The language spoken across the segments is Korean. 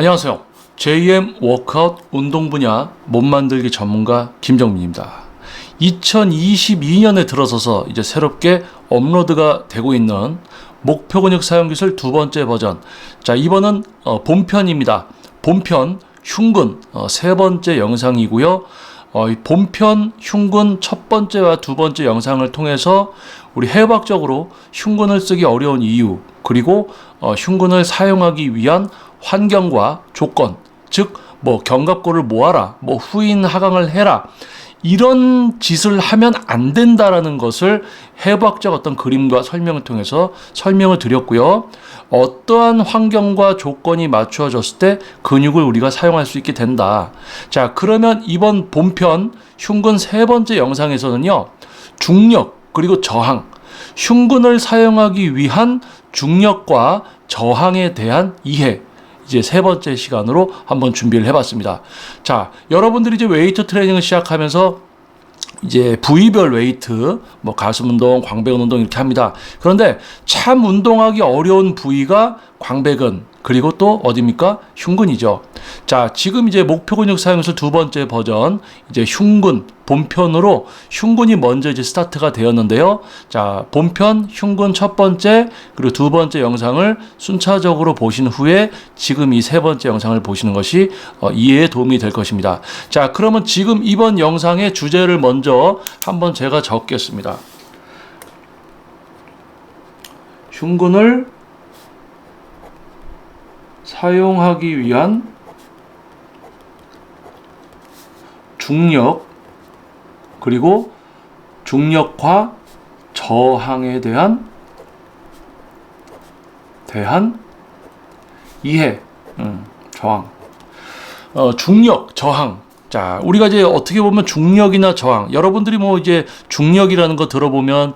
안녕하세요. JM 워크아웃 운동 분야 몸 만들기 전문가 김정민입니다. 2022년에 들어서서 이제 새롭게 업로드가 되고 있는 목표 근육 사용 기술 두 번째 버전. 자, 이번은 본편입니다. 본편 흉근 세 번째 영상이고요. 이 본편 흉근 첫 번째와 두 번째 영상을 통해서 우리 해부학적으로 흉근을 쓰기 어려운 이유, 그리고 흉근을 사용하기 위한 환경과 조건, 즉 견갑골을 모아라, 후인 하강을 해라, 이런 짓을 하면 안 된다라는 것을 해부학적 어떤 그림과 설명을 통해서 설명을 드렸고요. 어떠한 환경과 조건이 맞추어졌을 때 근육을 우리가 사용할 수 있게 된다. 자, 그러면 이번 본편 흉근 세 번째 영상에서는요, 중력 그리고 저항, 흉근을 사용하기 위한 중력과 저항에 대한 이해, 이제 세 번째 시간으로 한번 준비를 해봤습니다. 자, 여러분들이 이제 웨이트 트레이닝을 시작하면서 이제 부위별 웨이트, 가슴 운동, 광배근 운동 이렇게 합니다. 그런데 참 운동하기 어려운 부위가 광배근, 그리고 또 어디입니까? 흉근이죠. 자, 지금 이제 목표 근육 사용술 두 번째 버전, 이제 흉근, 본편으로 흉근이 먼저 이제 스타트가 되었는데요. 자, 본편 흉근 첫 번째, 그리고 두 번째 영상을 순차적으로 보신 후에 지금 이 세 번째 영상을 보시는 것이 이해에 도움이 될 것입니다. 자, 그러면 지금 이번 영상의 주제를 먼저 한번 제가 적겠습니다. 흉근을 사용하기 위한 중력 그리고 중력과 저항에 대한 이해, 저항, 중력, 저항. 자, 우리가 이제 어떻게 보면 중력이나 저항, 여러분들이 이제 중력이라는 거 들어보면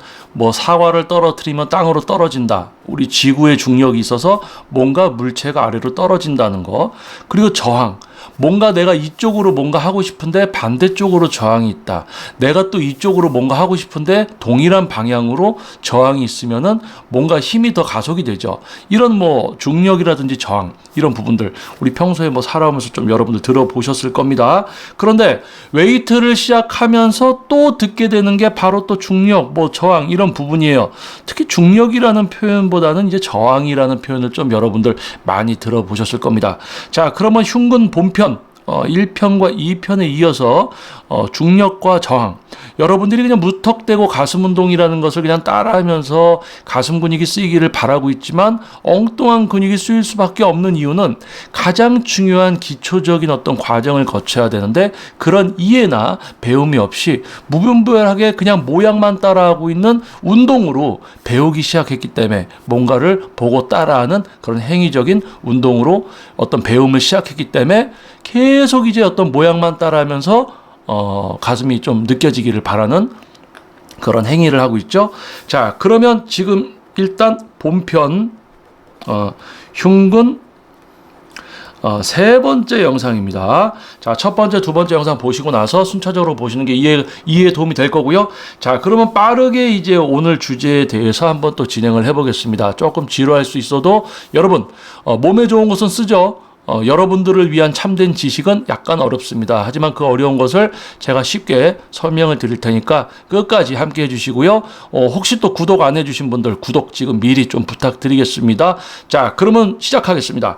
사과를 떨어뜨리면 땅으로 떨어진다. 우리 지구의 중력이 있어서 뭔가 물체가 아래로 떨어진다는 거. 그리고 저항, 뭔가 내가 이쪽으로 뭔가 하고 싶은데 반대쪽으로 저항이 있다. 내가 또 이쪽으로 뭔가 하고 싶은데 동일한 방향으로 저항이 있으면은 뭔가 힘이 더 가속이 되죠. 이런 중력이라든지 저항, 이런 부분들 우리 평소에 살아오면서 좀 여러분들 들어보셨을 겁니다. 그런데 웨이트를 시작하면서 또 듣게 되는 게 바로 또 중력, 저항, 이런 부분이에요. 특히 중력이라는 표현보다는 이제 저항이라는 표현을 좀 여러분들 많이 들어보셨을 겁니다. 자, 그러면 흉근 본편 1편과 2편에 이어서 중력과 저항, 여러분들이 그냥 무턱대고 가슴 운동이라는 것을 그냥 따라하면서 가슴 근육이 쓰이기를 바라고 있지만 엉뚱한 근육이 쓰일 수밖에 없는 이유는 가장 중요한 기초적인 어떤 과정을 거쳐야 되는데 그런 이해나 배움이 없이 무분별하게 그냥 모양만 따라하고 있는 운동으로 배우기 시작했기 때문에, 뭔가를 보고 따라하는 그런 행위적인 운동으로 어떤 배움을 시작했기 때문에 계속 이제 어떤 모양만 따라하면서 가슴이 좀 느껴지기를 바라는 그런 행위를 하고 있죠. 자, 그러면 지금 일단 본편 흉근 세 번째 영상입니다. 자, 첫 번째, 두 번째 영상 보시고 나서 순차적으로 보시는 게 이해에 도움이 될 거고요. 자, 그러면 빠르게 이제 오늘 주제에 대해서 한번 또 진행을 해보겠습니다. 조금 지루할 수 있어도 여러분, 몸에 좋은 것은 쓰죠. 여러분들을 위한 참된 지식은 약간 어렵습니다. 하지만 그 어려운 것을 제가 쉽게 설명을 드릴 테니까 끝까지 함께 해주시고요. 혹시 또 구독 안 해주신 분들 구독 지금 미리 좀 부탁드리겠습니다. 자, 그러면 시작하겠습니다.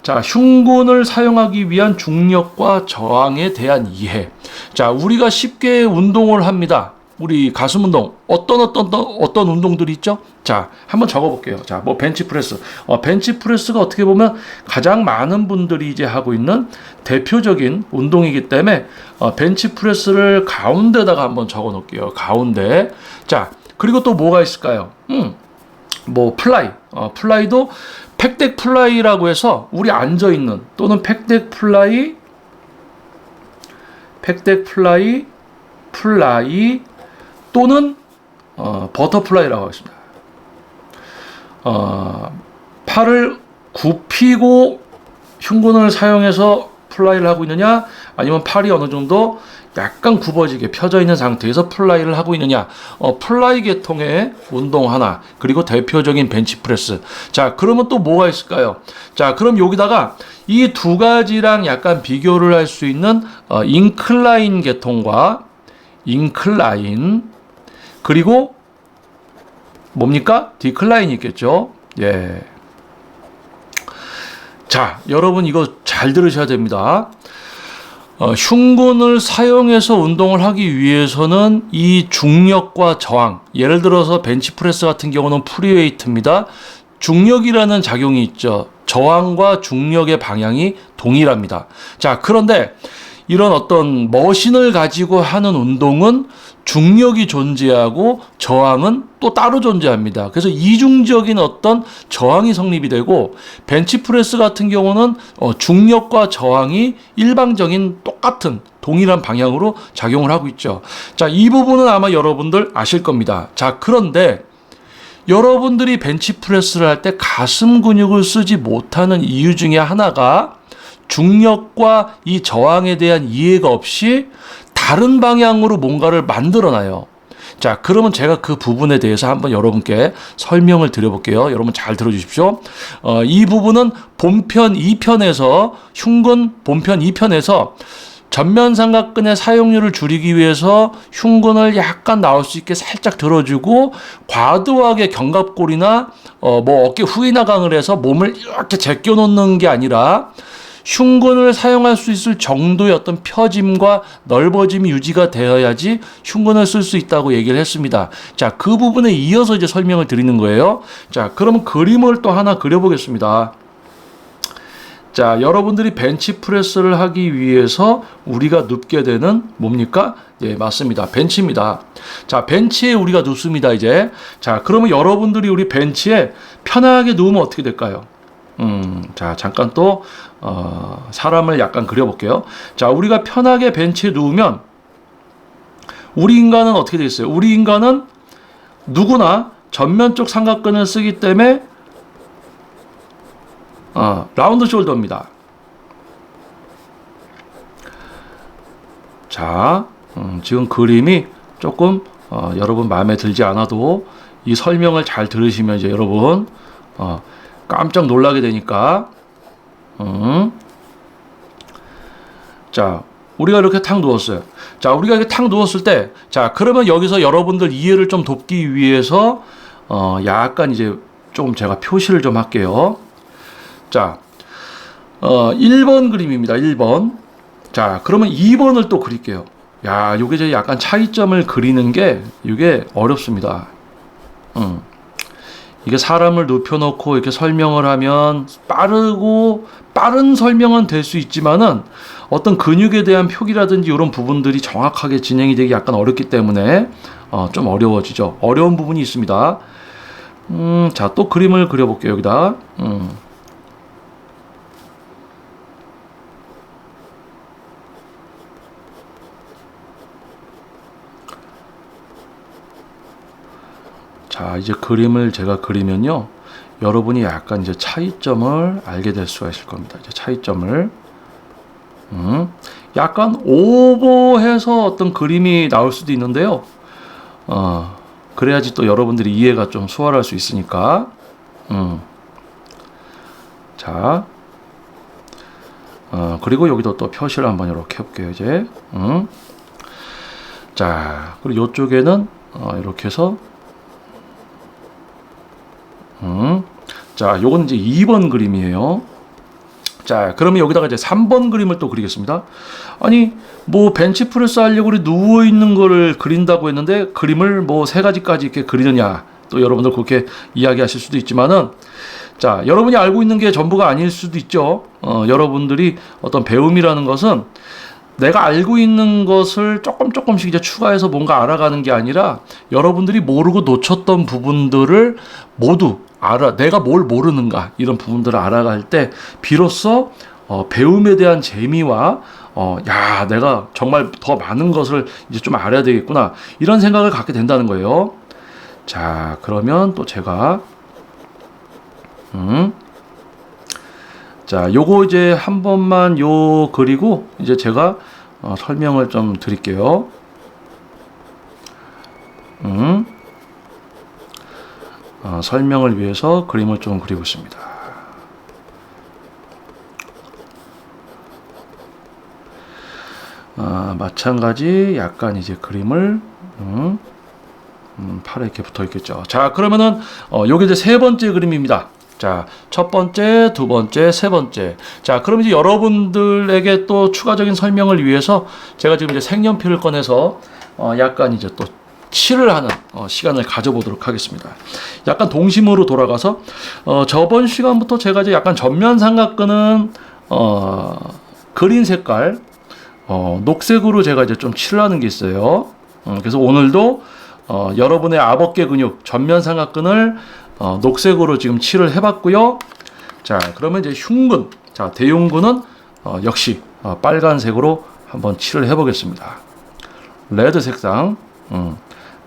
자, 흉근을 사용하기 위한 중력과 저항에 대한 이해. 자, 우리가 쉽게 운동을 합니다. 우리 가슴 운동, 어떤 운동들이 있죠? 자, 한번 적어볼게요. 자, 벤치프레스. 벤치프레스가 어떻게 보면 가장 많은 분들이 이제 하고 있는 대표적인 운동이기 때문에, 벤치프레스를 가운데다가 한번 적어 놓을게요. 가운데. 자, 그리고 또 뭐가 있을까요? 플라이. 플라이도 팩덱 플라이라고 해서 우리 앉아있는, 또는 팩덱 플라이, 또는 버터플라이라고 하겠습니다. 팔을 굽히고 흉근을 사용해서 플라이를 하고 있느냐, 아니면 팔이 어느 정도 약간 굽어지게 펴져 있는 상태에서 플라이를 하고 있느냐. 플라이 계통의 운동 하나, 그리고 대표적인 벤치프레스. 자, 그러면 또 뭐가 있을까요? 자, 그럼 여기다가 이 두 가지랑 약간 비교를 할 수 있는 인클라인 계통과 인클라인, 그리고 뭡니까? 디클라인이 있겠죠. 예. 자, 여러분 이거 잘 들으셔야 됩니다. 흉근을 사용해서 운동을 하기 위해서는 이 중력과 저항, 예를 들어서 벤치프레스 같은 경우는 프리웨이트입니다. 중력이라는 작용이 있죠. 저항과 중력의 방향이 동일합니다. 자, 그런데 이런 어떤 머신을 가지고 하는 운동은 중력이 존재하고 저항은 또 따로 존재합니다. 그래서 이중적인 어떤 저항이 성립이 되고, 벤치프레스 같은 경우는 중력과 저항이 일방적인 똑같은 동일한 방향으로 작용을 하고 있죠. 자, 이 부분은 아마 여러분들 아실 겁니다. 자, 그런데 여러분들이 벤치프레스를 할 때 가슴 근육을 쓰지 못하는 이유 중에 하나가 중력과 이 저항에 대한 이해가 없이 다른 방향으로 뭔가를 만들어놔요. 자, 그러면 제가 그 부분에 대해서 한번 여러분께 설명을 드려볼게요. 여러분 잘 들어주십시오. 이 부분은 본편 2편에서, 흉근 본편 2편에서 전면 삼각근의 사용률을 줄이기 위해서 흉근을 약간 나올 수 있게 살짝 들어주고, 과도하게 견갑골이나 뭐 어깨 후이나강을 해서 몸을 이렇게 제껴 놓는 게 아니라 흉근을 사용할 수 있을 정도의 어떤 펴짐과 넓어짐이 유지가 되어야지 흉근을 쓸 수 있다고 얘기를 했습니다. 자, 그 부분에 이어서 이제 설명을 드리는 거예요. 자, 그러면 그림을 또 하나 그려보겠습니다. 자, 여러분들이 벤치프레스를 하기 위해서 우리가 눕게 되는 뭡니까? 예, 맞습니다. 벤치입니다. 자, 벤치에 우리가 눕습니다, 이제. 자, 그러면 여러분들이 우리 벤치에 편하게 누우면 어떻게 될까요? 자, 잠깐 또 사람을 약간 그려볼게요. 자, 우리가 편하게 벤치에 누우면 우리 인간은 어떻게 되겠어요? 우리 인간은 누구나 전면 쪽 삼각근을 쓰기 때문에 라운드 숄더입니다. 자, 지금 그림이 조금 여러분 마음에 들지 않아도 이 설명을 잘 들으시면 이제 여러분 깜짝 놀라게 되니까. 자, 우리가 이렇게 탁 누웠어요. 자, 우리가 이렇게 탁 누웠을 때, 자, 그러면 여기서 여러분들 이해를 좀 돕기 위해서 약간 이제 좀 제가 표시를 좀 할게요. 자, 1번 그림입니다. 1번. 자, 그러면 2번을 또 그릴게요. 야, 요게 이제 약간 차이점을 그리는 게 이게 어렵습니다. 이게 사람을 눕혀놓고 이렇게 설명을 하면 빠른 설명은 될 수 있지만은 어떤 근육에 대한 표기라든지 이런 부분들이 정확하게 진행이 되기 약간 어렵기 때문에 좀 어려워지죠. 어려운 부분이 있습니다. 자, 또 그림을 그려볼게요. 여기다. 자, 이제 그림을 제가 그리면요, 여러분이 약간 이제 차이점을 알게 될 수가 있을 겁니다. 이제 차이점을. 약간 오버해서 어떤 그림이 나올 수도 있는데요. 그래야지 또 여러분들이 이해가 좀 수월할 수 있으니까. 자, 그리고 여기도 또 표시를 한번 이렇게 해볼게요, 이제. 자, 그리고 이쪽에는 이렇게 해서 자, 요건 이제 2번 그림이에요. 자, 그러면 여기다가 이제 3번 그림을 또 그리겠습니다. 아니, 뭐 벤치프레스 하려고 우리 누워 있는 거를 그린다고 했는데 그림을 뭐 3가지까지 이렇게 그리느냐, 또 여러분들 그렇게 이야기하실 수도 있지만은, 자, 여러분이 알고 있는 게 전부가 아닐 수도 있죠. 여러분들이 어떤 배움이라는 것은 내가 알고 있는 것을 조금씩 이제 추가해서 뭔가 알아가는 게 아니라, 여러분들이 모르고 놓쳤던 부분들을 모두 내가 뭘 모르는가, 이런 부분들을 알아갈 때 비로소 배움에 대한 재미와 야, 내가 정말 더 많은 것을 이제 좀 알아야 되겠구나, 이런 생각을 갖게 된다는 거예요. 자, 그러면 또 제가 자, 요거 이제 한 번만 요 그리고 이제 제가 설명을 좀 드릴게요. 설명을 위해서 그림을 좀 그리고 있습니다. 마찬가지 약간 이제 그림을 팔에 이렇게 붙어 있겠죠. 자, 그러면은 요게 이제 세 번째 그림입니다. 자, 첫 번째, 두 번째, 세 번째. 자, 그럼 이제 여러분들에게 또 추가적인 설명을 위해서 제가 지금 이제 색연필을 꺼내서 약간 이제 또 칠을 하는 시간을 가져보도록 하겠습니다. 약간 동심으로 돌아가서 저번 시간부터 제가 이제 약간 전면 삼각근은 그린 색깔 녹색으로 제가 이제 좀 칠을 하는 게 있어요. 그래서 오늘도 여러분의 앞어깨 근육 전면 삼각근을 녹색으로 지금 칠을 해봤고요. 자, 그러면 이제 흉근, 자, 대흉근은 역시 빨간색으로 한번 칠을 해보겠습니다. 레드 색상,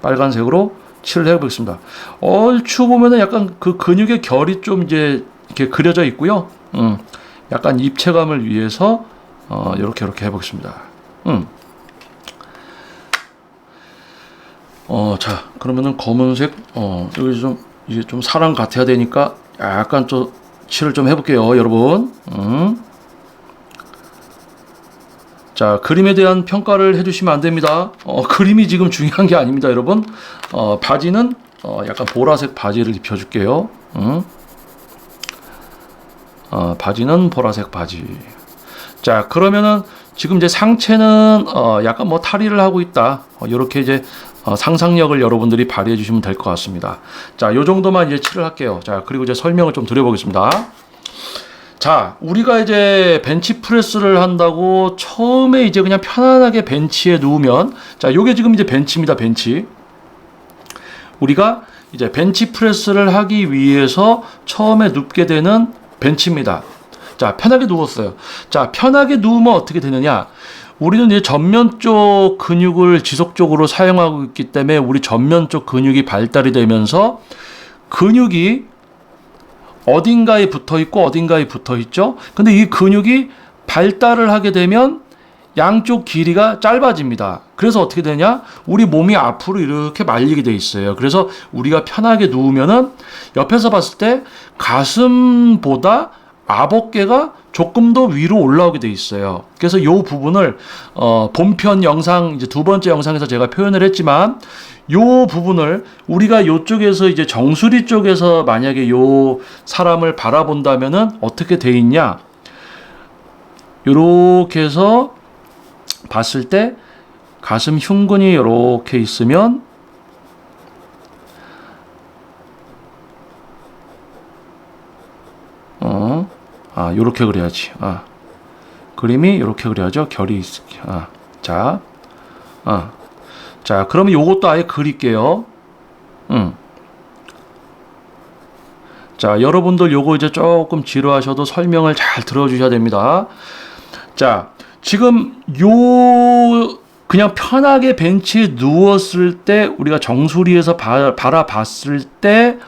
빨간색으로 칠을 해보겠습니다. 얼추 보면은 약간 그 근육의 결이 좀 이제 이렇게 그려져 있고요. 약간 입체감을 위해서 이렇게 해보겠습니다. 자, 그러면은 검은색, 여기 좀 이게 좀 사람 같아야 되니까 약간 좀 칠을 좀 해볼게요, 여러분. 자, 그림에 대한 평가를 해주시면 안 됩니다. 그림이 지금 중요한 게 아닙니다, 여러분. 바지는 약간 보라색 바지를 입혀줄게요. 바지는 보라색 바지. 자, 그러면은 지금 이제 상체는 약간 뭐 탈의를 하고 있다. 이렇게 이제 상상력을 여러분들이 발휘해 주시면 될 것 같습니다. 자, 요 정도만 이제 칠을 할게요. 자, 그리고 이제 설명을 좀 드려보겠습니다. 자, 우리가 이제 벤치 프레스를 한다고 처음에 이제 그냥 편안하게 벤치에 누우면, 자, 요게 지금 이제 벤치입니다, 벤치. 우리가 이제 벤치 프레스를 하기 위해서 처음에 눕게 되는 벤치입니다. 자, 편하게 누웠어요. 자, 편하게 누우면 어떻게 되느냐? 우리는 이제 전면 쪽 근육을 지속적으로 사용하고 있기 때문에 우리 전면 쪽 근육이 발달이 되면서 근육이 어딘가에 붙어 있고 어딘가에 붙어 있죠. 근데 이 근육이 발달을 하게 되면 양쪽 길이가 짧아집니다. 그래서 어떻게 되냐? 우리 몸이 앞으로 이렇게 말리게 돼 있어요. 그래서 우리가 편하게 누우면은 옆에서 봤을 때 가슴보다 앞어깨가 조금 더 위로 올라오게 돼 있어요. 그래서 이 부분을 본편 영상 이제 두 번째 영상에서 제가 표현을 했지만 이 부분을 우리가 이쪽에서 이제 정수리 쪽에서 만약에 이 사람을 바라본다면은 어떻게 돼 있냐? 이렇게 해서 봤을 때 가슴 흉근이 이렇게 있으면 요렇게 그려야지. 그림이 이렇게 그려야죠. 결이 있을게. 자, 자, 그러면 요것도 아예 그릴게요. 자, 여러분들 요거 이제 조금 지루하셔도 설명을 잘 들어주셔야 됩니다. 자, 지금 그냥 편하게 벤치에 누웠을 때 우리가 정수리에서 바라봤을 때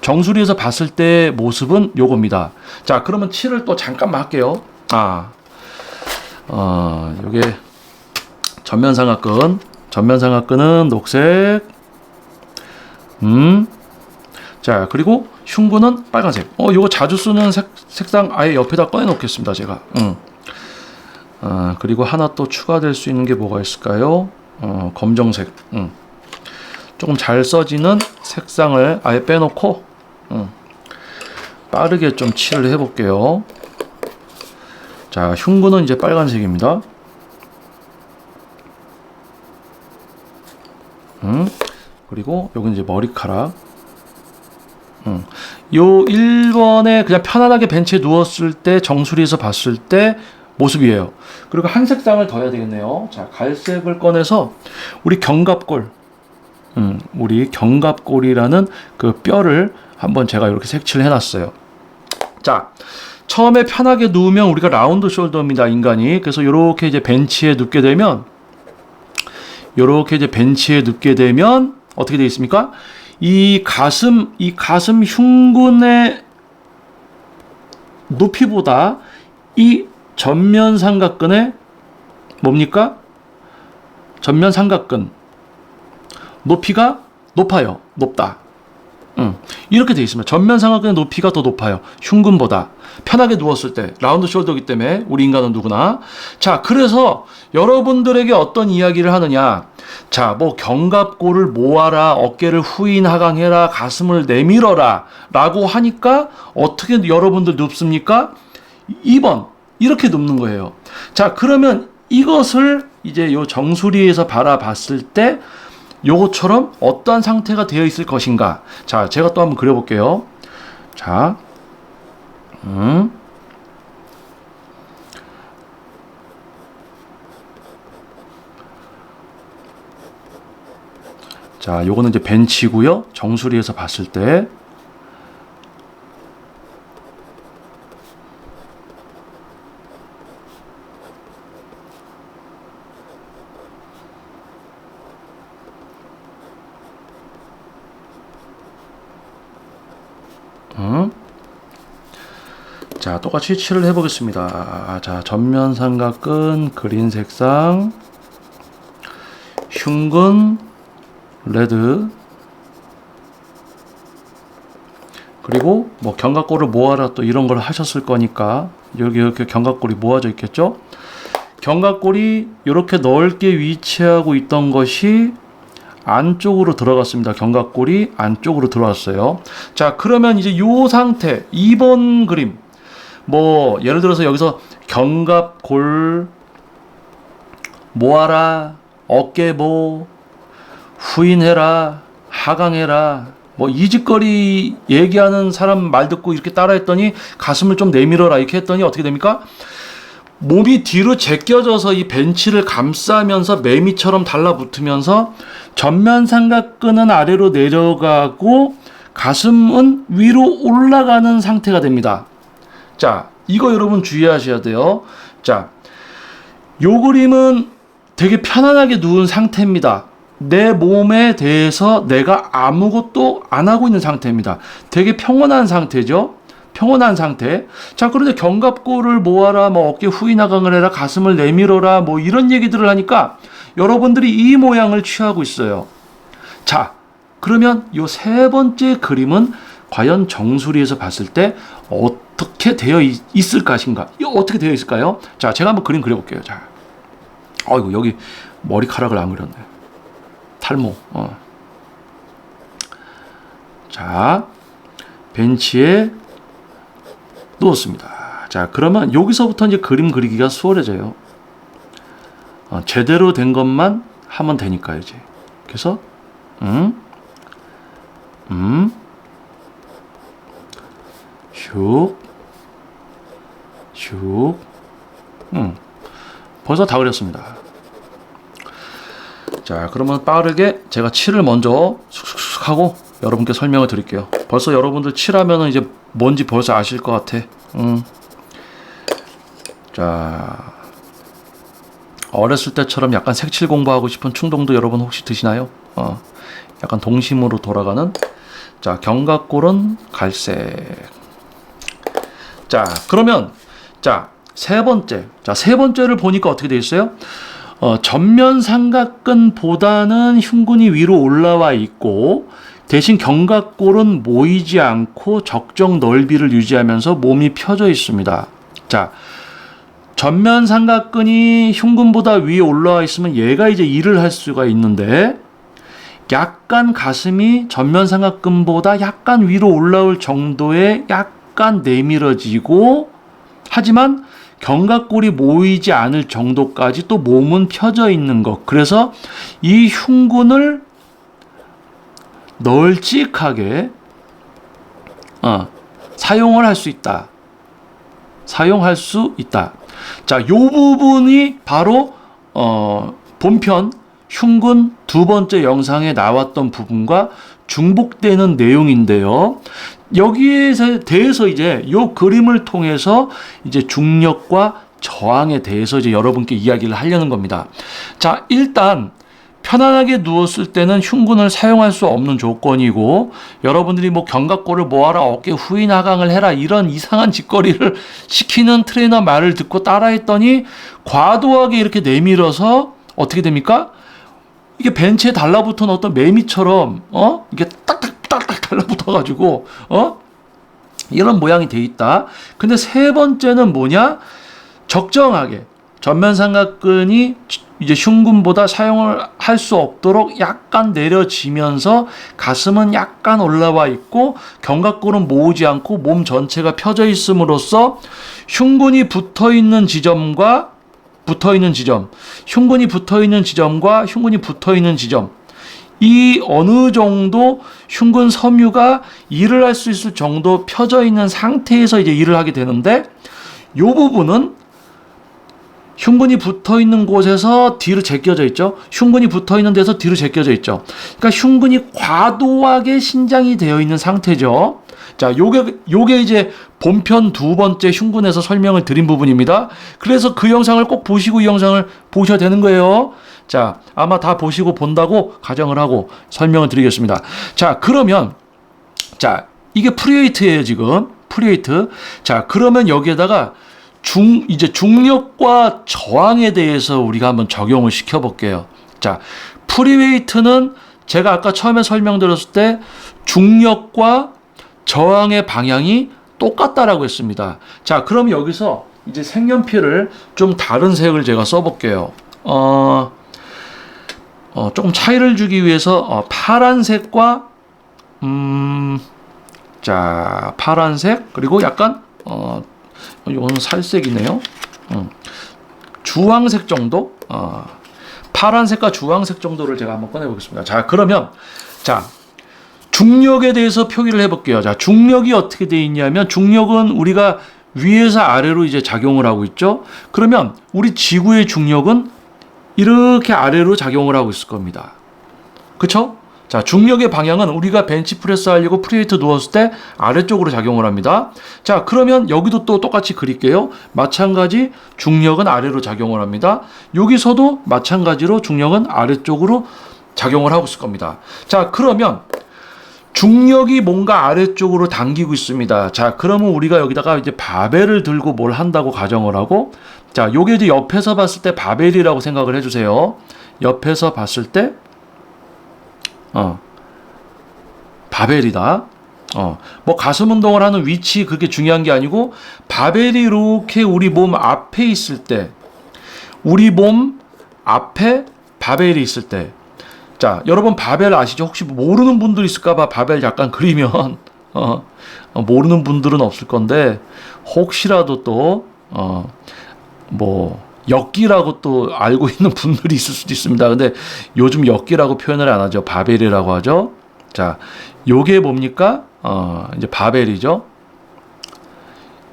정수리에서 봤을 때 모습은 요겁니다. 자, 그러면 칠을 또 잠깐만 할게요. 요게 전면 삼각근은 녹색. 자, 그리고 흉근은 빨간색. 요거 자주 쓰는 색상 아예 옆에다 꺼내 놓겠습니다, 제가. 그리고 하나 또 추가될 수 있는 게 뭐가 있을까요? 검정색. 조금 잘 써지는 색상을 아예 빼놓고 빠르게 좀 칠을 해볼게요. 자, 흉근은 이제 빨간색입니다. 그리고 여기 이제 머리카락. 요 1번에 그냥 편안하게 벤치에 누웠을 때 정수리에서 봤을 때 모습이에요. 그리고 한 색상을 더 해야 되겠네요. 자, 갈색을 꺼내서 우리 견갑골, 우리 견갑골이라는 그 뼈를 한번 제가 이렇게 색칠을 해놨어요. 자, 처음에 편하게 누우면 우리가 라운드 숄더입니다, 인간이. 그래서 이렇게 이제 벤치에 눕게 되면, 어떻게 되어 있습니까? 이 가슴 흉근에 높이보다 이 전면 삼각근의 뭡니까? 전면 삼각근 높이가 높아요. 높다. 이렇게 되어 있습니다. 전면 삼각근의 높이가 더 높아요. 흉근보다. 편하게 누웠을 때. 라운드 숄더이기 때문에 우리 인간은 누구나. 자, 그래서 여러분들에게 어떤 이야기를 하느냐. 자, 뭐 견갑골을 모아라, 어깨를 후인 하강해라, 가슴을 내밀어라 라고 하니까 어떻게 여러분들 눕습니까? 2번 이렇게 눕는 거예요. 자, 그러면 이것을 이제 요 정수리에서 바라봤을 때 요것처럼 어떠한 상태가 되어 있을 것인가. 자, 제가 또 한번 그려볼게요. 자, 자, 요거는 이제 벤치고요. 정수리에서 봤을 때. 자, 똑같이 칠을 해보겠습니다. 자, 전면 삼각근 그린 색상, 흉근 레드, 그리고 뭐 견갑골을 모아라 또 이런 걸 하셨을 거니까 여기 이렇게 견갑골이 모아져 있겠죠. 견갑골이 이렇게 넓게 위치하고 있던 것이 안쪽으로 들어갔습니다. 견갑골이 안쪽으로 들어왔어요. 자, 그러면 이제 요 상태 2번 그림, 뭐 예를 들어서 여기서 견갑골 모아라, 어깨모, 후인해라, 하강해라, 뭐 이짓거리 얘기하는 사람 말 듣고 이렇게 따라했더니 가슴을 좀 내밀어라 이렇게 했더니 어떻게 됩니까? 몸이 뒤로 제껴져서 이 벤치를 감싸면서 매미처럼 달라붙으면서 전면 삼각근은 아래로 내려가고 가슴은 위로 올라가는 상태가 됩니다. 자, 이거 여러분 주의하셔야 돼요. 자, 요 그림은 되게 편안하게 누운 상태입니다. 내 몸에 대해서 내가 아무것도 안 하고 있는 상태입니다. 되게 평온한 상태죠. 평온한 상태. 자, 그런데 견갑골을 모아라, 뭐 어깨 후인 하강을 해라, 가슴을 내밀어라, 뭐 이런 얘기들을 하니까 여러분들이 이 모양을 취하고 있어요. 자, 그러면 요 세 번째 그림은 과연 정수리에서 봤을 때 어떻게 되어 있을 것인가? 이거 어떻게 되어 있을까요? 자, 제가 한번 그림 그려볼게요. 자, 어이구, 여기 머리카락을 안 그렸네. 탈모. 자, 벤치에 누웠습니다. 자, 그러면 여기서부터 이제 그림 그리기가 수월해져요. 제대로 된 것만 하면 되니까 이제. 그래서 슉, 슉, 벌써 다 그렸습니다. 자, 그러면 빠르게 제가 칠을 먼저 쑥쑥 하고 여러분께 설명을 드릴게요. 벌써 여러분들 칠하면은 이제 뭔지 벌써 아실 것 같아. 자, 어렸을 때처럼 약간 색칠 공부하고 싶은 충동도 여러분 혹시 드시나요? 약간 동심으로 돌아가는. 자, 견갑골은 갈색. 자, 그러면 자, 세 번째를 보니까 어떻게 돼 있어요? 전면 삼각근보다는 흉근이 위로 올라와 있고 대신 견갑골은 모이지 않고 적정 넓이를 유지하면서 몸이 펴져 있습니다. 자, 전면 삼각근이 흉근보다 위에 올라와 있으면 얘가 이제 일을 할 수가 있는데 약간 가슴이 전면 삼각근보다 약간 위로 올라올 정도의 약간 내밀어지고 하지만 견갑골이 모이지 않을 정도까지 또 몸은 펴져 있는 것. 그래서 이 흉근을 널찍하게 사용을 할 수 있다. 사용할 수 있다. 자, 요 부분이 바로 본편 흉근 두 번째 영상에 나왔던 부분과 중복되는 내용인데요. 여기에 대해서 이제 요 그림을 통해서 이제 중력과 저항에 대해서 이제 여러분께 이야기를 하려는 겁니다. 자, 일단 편안하게 누웠을 때는 흉근을 사용할 수 없는 조건이고, 여러분들이 뭐 견갑골을 모아라, 어깨 후인 하강을 해라, 이런 이상한 짓거리를 시키는 트레이너 말을 듣고 따라했더니 과도하게 이렇게 내밀어서 어떻게 됩니까? 이게 벤치에 달라붙은 어떤 매미처럼 이게 딱딱딱딱 달라붙어가지고 이런 모양이 돼 있다. 근데 세 번째는 뭐냐? 적정하게 전면 삼각근이 이제 흉근보다 사용을 할 수 없도록 약간 내려지면서 가슴은 약간 올라와 있고 견갑골은 모으지 않고 몸 전체가 펴져 있음으로써 흉근이 붙어 있는 지점과 흉근이 붙어 있는 지점, 이 어느 정도 흉근 섬유가 일을 할 수 있을 정도 펴져 있는 상태에서 이제 일을 하게 되는데, 이 부분은 흉근이 붙어 있는 곳에서 뒤로 제껴져 있죠. 흉근이 붙어 있는 데서 뒤로 제껴져 있죠. 그러니까 흉근이 과도하게 신장이 되어 있는 상태죠. 자, 요게 이제 본편 두 번째 흉근에서 설명을 드린 부분입니다. 그래서 그 영상을 꼭 보시고 이 영상을 보셔야 되는 거예요. 자, 아마 다 보시고 본다고 가정을 하고 설명을 드리겠습니다. 자, 그러면 자, 이게 프리웨이트예요, 지금. 프리웨이트. 자, 그러면 여기에다가 이제 중력과 저항에 대해서 우리가 한번 적용을 시켜 볼게요. 자, 프리웨이트는 제가 아까 처음에 설명드렸을 때 중력과 저항의 방향이 똑같다라고 했습니다. 자, 그럼 여기서 이제 색연필을 좀 다른 색을 제가 써볼게요. 조금 차이를 주기 위해서 파란색과 자, 파란색 그리고 약간 이거는 살색이네요. 주황색 정도, 파란색과 주황색 정도를 제가 한번 꺼내 보겠습니다. 자, 그러면 자, 중력에 대해서 표기를 해볼게요. 자, 중력이 어떻게 되어 있냐면, 중력은 우리가 위에서 아래로 이제 작용을 하고 있죠. 그러면 우리 지구의 중력은 이렇게 아래로 작용을 하고 있을 겁니다. 그쵸? 자, 중력의 방향은 우리가 벤치프레스 하려고 프리웨이트 누웠을 때 아래쪽으로 작용을 합니다. 자, 그러면 여기도 또 똑같이 그릴게요. 마찬가지 중력은 아래로 작용을 합니다. 여기서도 마찬가지로 중력은 아래쪽으로 작용을 하고 있을 겁니다. 자, 그러면 중력이 뭔가 아래쪽으로 당기고 있습니다. 자, 그러면 우리가 여기다가 이제 바벨을 들고 뭘 한다고 가정을 하고, 자, 요게 이제 옆에서 봤을 때 바벨이라고 생각을 해주세요. 옆에서 봤을 때, 바벨이다. 뭐 가슴 운동을 하는 위치 그게 중요한 게 아니고, 바벨이 이렇게 우리 몸 앞에 있을 때, 우리 몸 앞에 바벨이 있을 때, 자, 여러분 바벨 아시죠? 혹시 모르는 분들 있을까봐 바벨 약간 그리면 모르는 분들은 없을 건데, 혹시라도 또 뭐 엿기라고 또 알고 있는 분들이 있을 수도 있습니다. 근데 요즘 엿기라고 표현을 안 하죠. 바벨이라고 하죠. 자, 요게 뭡니까? 이제 바벨이죠.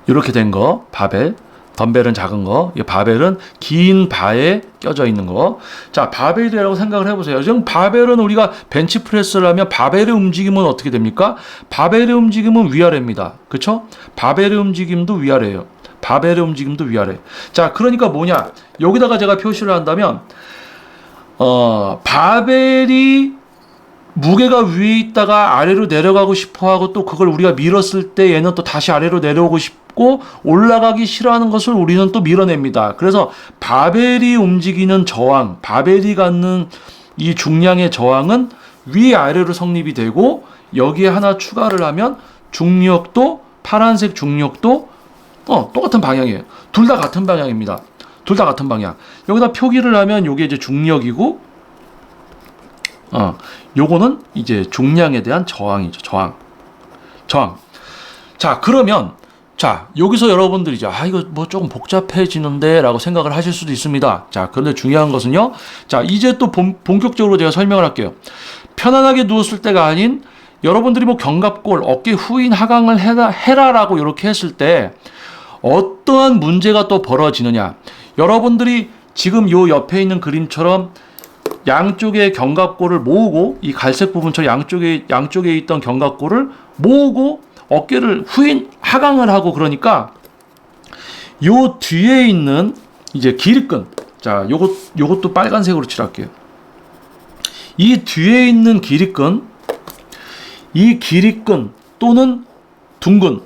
이렇게 된 거 바벨. 덤벨은 작은 거, 이 바벨은 긴 바에 껴져 있는 거. 자, 바벨이라고 생각을 해보세요. 지금 바벨은 우리가 벤치프레스를 하면 바벨의 움직임은 어떻게 됩니까? 바벨의 움직임은 위아래입니다. 그쵸? 바벨의 움직임도 위아래예요. 바벨의 움직임도 위아래. 자, 그러니까 뭐냐? 여기다가 제가 표시를 한다면, 바벨이 무게가 위에 있다가 아래로 내려가고 싶어 하고, 또 그걸 우리가 밀었을 때 얘는 또 다시 아래로 내려오고 싶고 올라가기 싫어하는 것을 우리는 또 밀어냅니다. 그래서 바벨이 움직이는 저항, 바벨이 갖는 이 중량의 저항은 위아래로 성립이 되고, 여기에 하나 추가를 하면 중력도, 파란색 중력도 똑같은 방향이에요. 둘 다 같은 방향입니다. 둘 다 같은 방향. 여기다 표기를 하면 요게 이제 중력이고, 요거는 이제 중량에 대한 저항이죠. 저항. 자, 그러면, 자, 여기서 여러분들이 이제, 이거 뭐 조금 복잡해지는데 라고 생각을 하실 수도 있습니다. 자, 그런데 중요한 것은요. 자, 이제 또 본격적으로 제가 설명을 할게요. 편안하게 누웠을 때가 아닌, 여러분들이 뭐 견갑골, 어깨 후인 하강을 해라라고 이렇게 했을 때, 어떠한 문제가 또 벌어지느냐. 여러분들이 지금 요 옆에 있는 그림처럼 양쪽의 견갑골을 모으고, 이 갈색 부분처럼 양쪽에 있던 견갑골을 모으고 어깨를 후인 하강을 하고, 그러니까 요 뒤에 있는 이제 기립근, 자, 요것도 빨간색으로 칠할게요. 이 뒤에 있는 기립근, 이 기립근 또는 둥근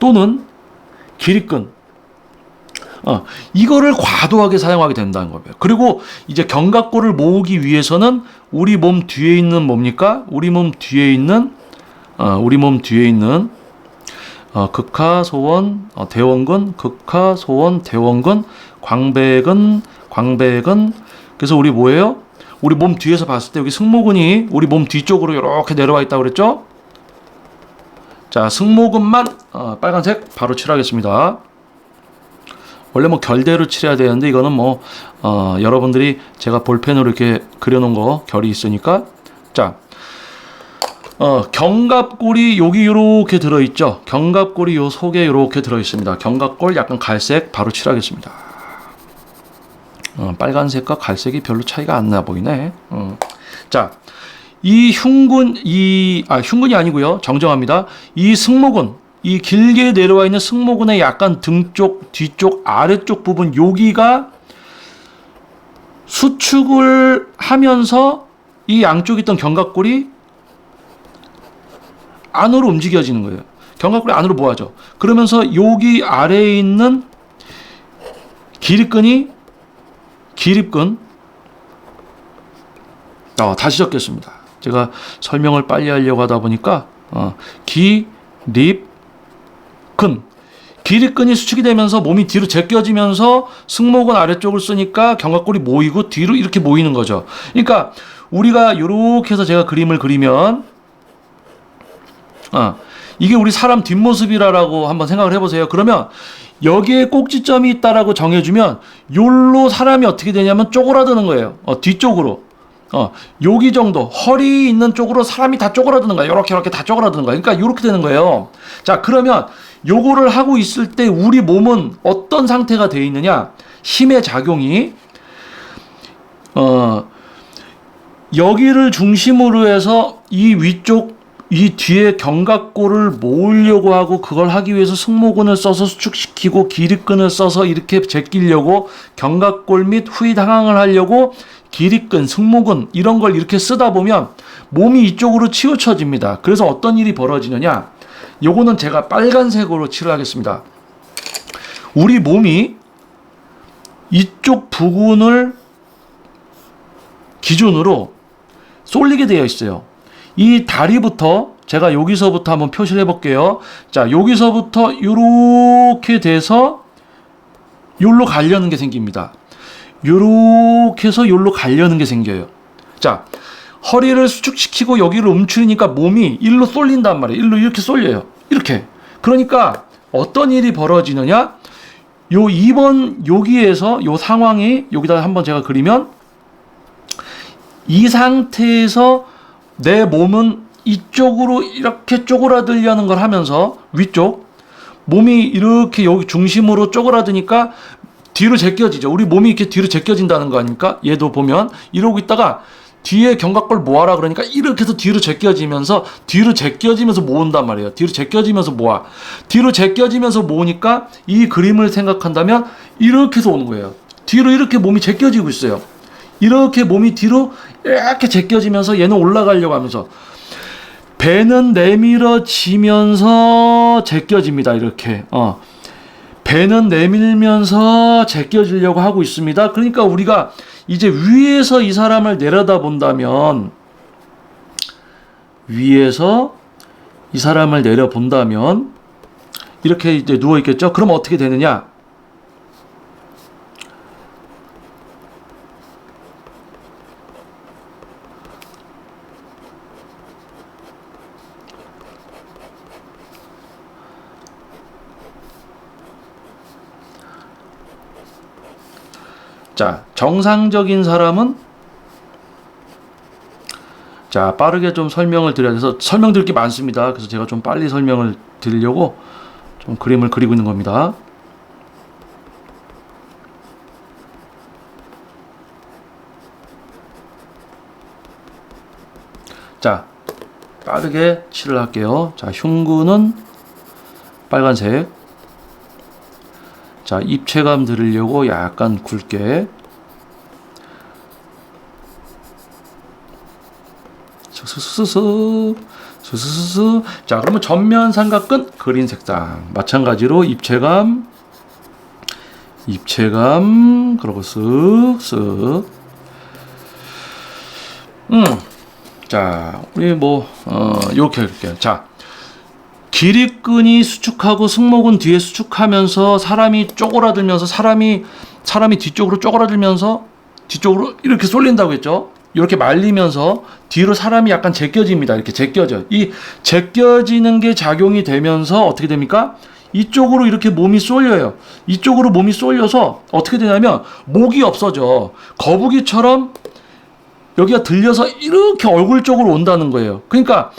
또는 기립근, 이거를 과도하게 사용하게 된다는 거예요. 그리고 이제 견갑골을 모으기 위해서는 우리 몸 뒤에 있는 뭡니까? 우리 몸 뒤에 있는 극하소원 대원근, 극하소원 대원근, 광배근. 그래서 우리 뭐예요? 우리 몸 뒤에서 봤을 때 여기 승모근이 우리 몸 뒤쪽으로 이렇게 내려와 있다고 그랬죠? 자, 승모근만 빨간색 바로 칠하겠습니다. 원래 뭐 결대로 칠해야 되는데 이거는 뭐 여러분들이 제가 볼펜으로 이렇게 그려놓은 거 결이 있으니까. 자, 견갑골이 여기 이렇게 들어있죠. 견갑골이 요 속에 이렇게 들어있습니다. 견갑골 약간 갈색 바로 칠하겠습니다. 빨간색과 갈색이 별로 차이가 안 나 보이네. 자, 이 흉근이 아니고요. 정정합니다. 이 승모근, 이 길게 내려와 있는 승모근의 약간 등쪽, 뒤쪽, 아래쪽 부분, 여기가 수축을 하면서 이 양쪽에 있던 견갑골이 안으로 움직여지는 거예요. 견갑골이 안으로 모아져. 그러면서 여기 아래에 있는 기립근, 다시 적겠습니다. 제가 설명을 빨리 하려고 하다 보니까 기립근이 수축이 되면서 몸이 뒤로 제껴지면서 승모근 아래쪽을 쓰니까 견갑골이 모이고 뒤로 이렇게 모이는 거죠. 그러니까 우리가 이렇게 해서 제가 그림을 그리면 이게 우리 사람 뒷모습이라고 한번 생각을 해보세요. 그러면 여기에 꼭지점이 있다라고 정해주면 요로 사람이 어떻게 되냐면 쪼그라드는 거예요. 뒤쪽으로. 여기 정도 허리 있는 쪽으로 사람이 다 쪼그라드는 거예요. 이렇게 다 쪼그라드는 거예요. 그러니까 이렇게 되는 거예요. 자, 그러면 요거를 하고 있을 때 우리 몸은 어떤 상태가 되어 있느냐? 힘의 작용이 여기를 중심으로 해서 이 위쪽, 이 뒤에 견갑골을 모으려고 하고, 그걸 하기 위해서 승모근을 써서 수축시키고 기립근을 써서 이렇게 제끼려고, 견갑골 및 후위 상항을 하려고 기립근, 승모근 이런 걸 이렇게 쓰다 보면 몸이 이쪽으로 치우쳐집니다. 그래서 어떤 일이 벌어지느냐? 요거는 제가 빨간색으로 칠하겠습니다. 우리 몸이 이쪽 부분을 기준으로 쏠리게 되어 있어요. 이 다리부터, 제가 여기서부터 한번 표시를 해볼게요. 자, 여기서부터 이렇게 돼서 요로 가려는 게 생깁니다. 요렇게 해서 요로 가려는 게 생겨요. 자, 허리를 수축시키고 여기를 움츠리니까 몸이 일로 쏠린단 말이에요. 일로 이렇게 쏠려요. 이렇게. 그러니까 어떤 일이 벌어지느냐? 요 2번 여기에서 요 상황이 여기다 한번 제가 그리면, 이 상태에서 내 몸은 이쪽으로 이렇게 쪼그라들려는 걸 하면서 위쪽 몸이 이렇게 여기 중심으로 쪼그라드니까 뒤로 제껴지죠. 우리 몸이 이렇게 뒤로 제껴진다는 거 아닙니까? 얘도 보면 이러고 있다가 뒤에 견갑골 모아라 그러니까 이렇게 해서 뒤로 제껴지면서 모은단 말이에요. 뒤로 제껴지면서 모아. 뒤로 제껴지면서 모으니까 이 그림을 생각한다면 이렇게 해서 오는 거예요. 뒤로 이렇게 몸이 제껴지고 있어요. 이렇게 몸이 뒤로 이렇게 제껴지면서 얘는 올라가려고 하면서 배는 내밀어지면서 제껴집니다. 이렇게. 배는 내밀면서 제껴지려고 하고 있습니다. 그러니까 우리가 이제 위에서 이 사람을 내려다 본다면, 이렇게 이제 누워 있겠죠? 그럼 어떻게 되느냐? 자, 정상적인 사람은, 자, 빠르게 좀 설명을 드려야 돼서 설명드릴 게 많습니다. 그래서 제가 좀 빨리 설명을 드리려고 좀 그림을 그리고 있는 겁니다. 자, 빠르게 칠을 할게요. 자, 흉근은 빨간색. 자, 입체감 들으려고 약간 굵게. 스스스스 스스스스. 자, 그러면 전면 삼각근 그린 색상 마찬가지로 입체감 그리고 쓱쓱. 자, 우리 이렇게 할게요. 자, 기립근이 수축하고 승모근 뒤에 수축하면서 사람이 쪼그라들면서 사람이 뒤쪽으로 쪼그라들면서 뒤쪽으로 이렇게 쏠린다고 했죠. 이렇게 말리면서 뒤로 사람이 약간 제껴집니다. 이렇게 제껴져. 이 제껴지는 게 작용이 되면서 어떻게 됩니까? 이쪽으로 이렇게 몸이 쏠려요. 이쪽으로 몸이 쏠려서 어떻게 되냐면 목이 없어져. 거북이처럼 여기가 들려서 이렇게 얼굴 쪽으로 온다는 거예요. 그러니까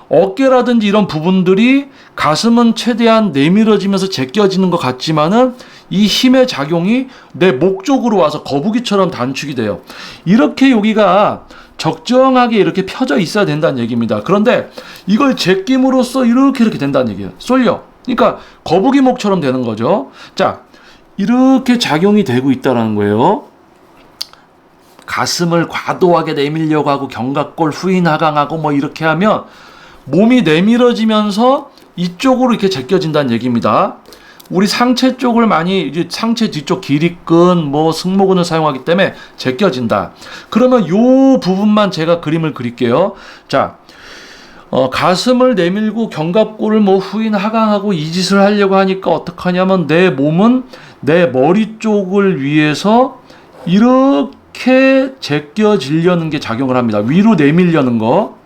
어깨라든지 이런 부분들이 가슴은 최대한 내밀어지면서 제껴지는 것 같지만은 이 힘의 작용이 내 목 쪽으로 와서 거북이처럼 단축이 돼요. 이렇게 여기가 적정하게 이렇게 펴져 있어야 된다는 얘기입니다. 그런데 이걸 제낌으로써 이렇게 된다는 얘기예요. 쏠려. 그러니까 거북이 목처럼 되는 거죠. 자, 이렇게 작용이 되고 있다는 거예요. 가슴을 과도하게 내밀려고 하고 견갑골 후인 하강하고 이렇게 하면 몸이 내밀어지면서 이쪽으로 이렇게 제껴진다는 얘기입니다. 우리 상체 쪽을 많이 이제 상체 뒤쪽 기립근 승모근을 사용하기 때문에 제껴진다. 그러면 요 부분만 제가 그림을 그릴게요. 자, 가슴을 내밀고 견갑골을 후인 하강하고 이 짓을 하려고 하니까 어떡하냐면 내 몸은 내 머리 쪽을 위해서 이렇게 제껴지려는 게 작용을 합니다. 위로 내밀려는 거.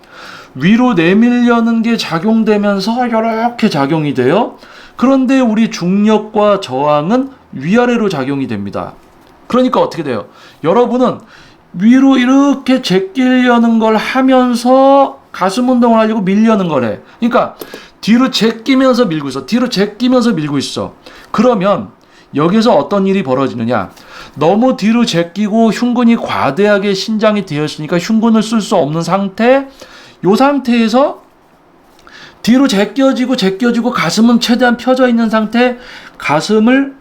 위로 내밀려는 게 작용되면서 이렇게 작용이 돼요. 그런데 우리 중력과 저항은 위아래로 작용이 됩니다. 그러니까 어떻게 돼요? 여러분은 위로 이렇게 제끼려는 걸 하면서 가슴 운동을 하려고 밀려는 거래. 그러니까 뒤로 제끼면서 밀고 있어. 뒤로 제끼면서 밀고 있어. 그러면 여기서 어떤 일이 벌어지느냐? 너무 뒤로 제끼고 흉근이 과대하게 신장이 되어 있으니까 흉근을 쓸 수 없는 상태. 이 상태에서 뒤로 제껴지고 가슴은 최대한 펴져 있는 상태, 가슴을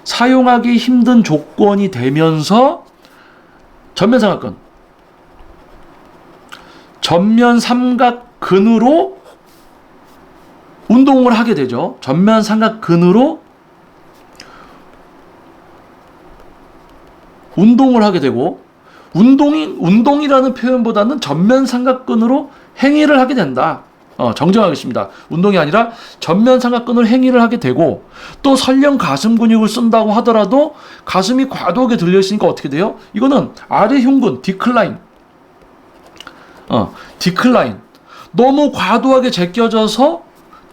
사용하기 힘든 조건이 되면서 전면 삼각근으로 운동을 하게 되죠. 전면 삼각근으로 운동을 하게 되고, 운동이라는 표현보다는 전면 삼각근으로 행위를 하게 된다. 정정하겠습니다. 운동이 아니라 전면 삼각근으로 행위를 하게 되고, 또 설령 가슴 근육을 쓴다고 하더라도 가슴이 과도하게 들려 있으니까 어떻게 돼요? 이거는 아래 흉근 디클라인. 디클라인. 너무 과도하게 제껴져서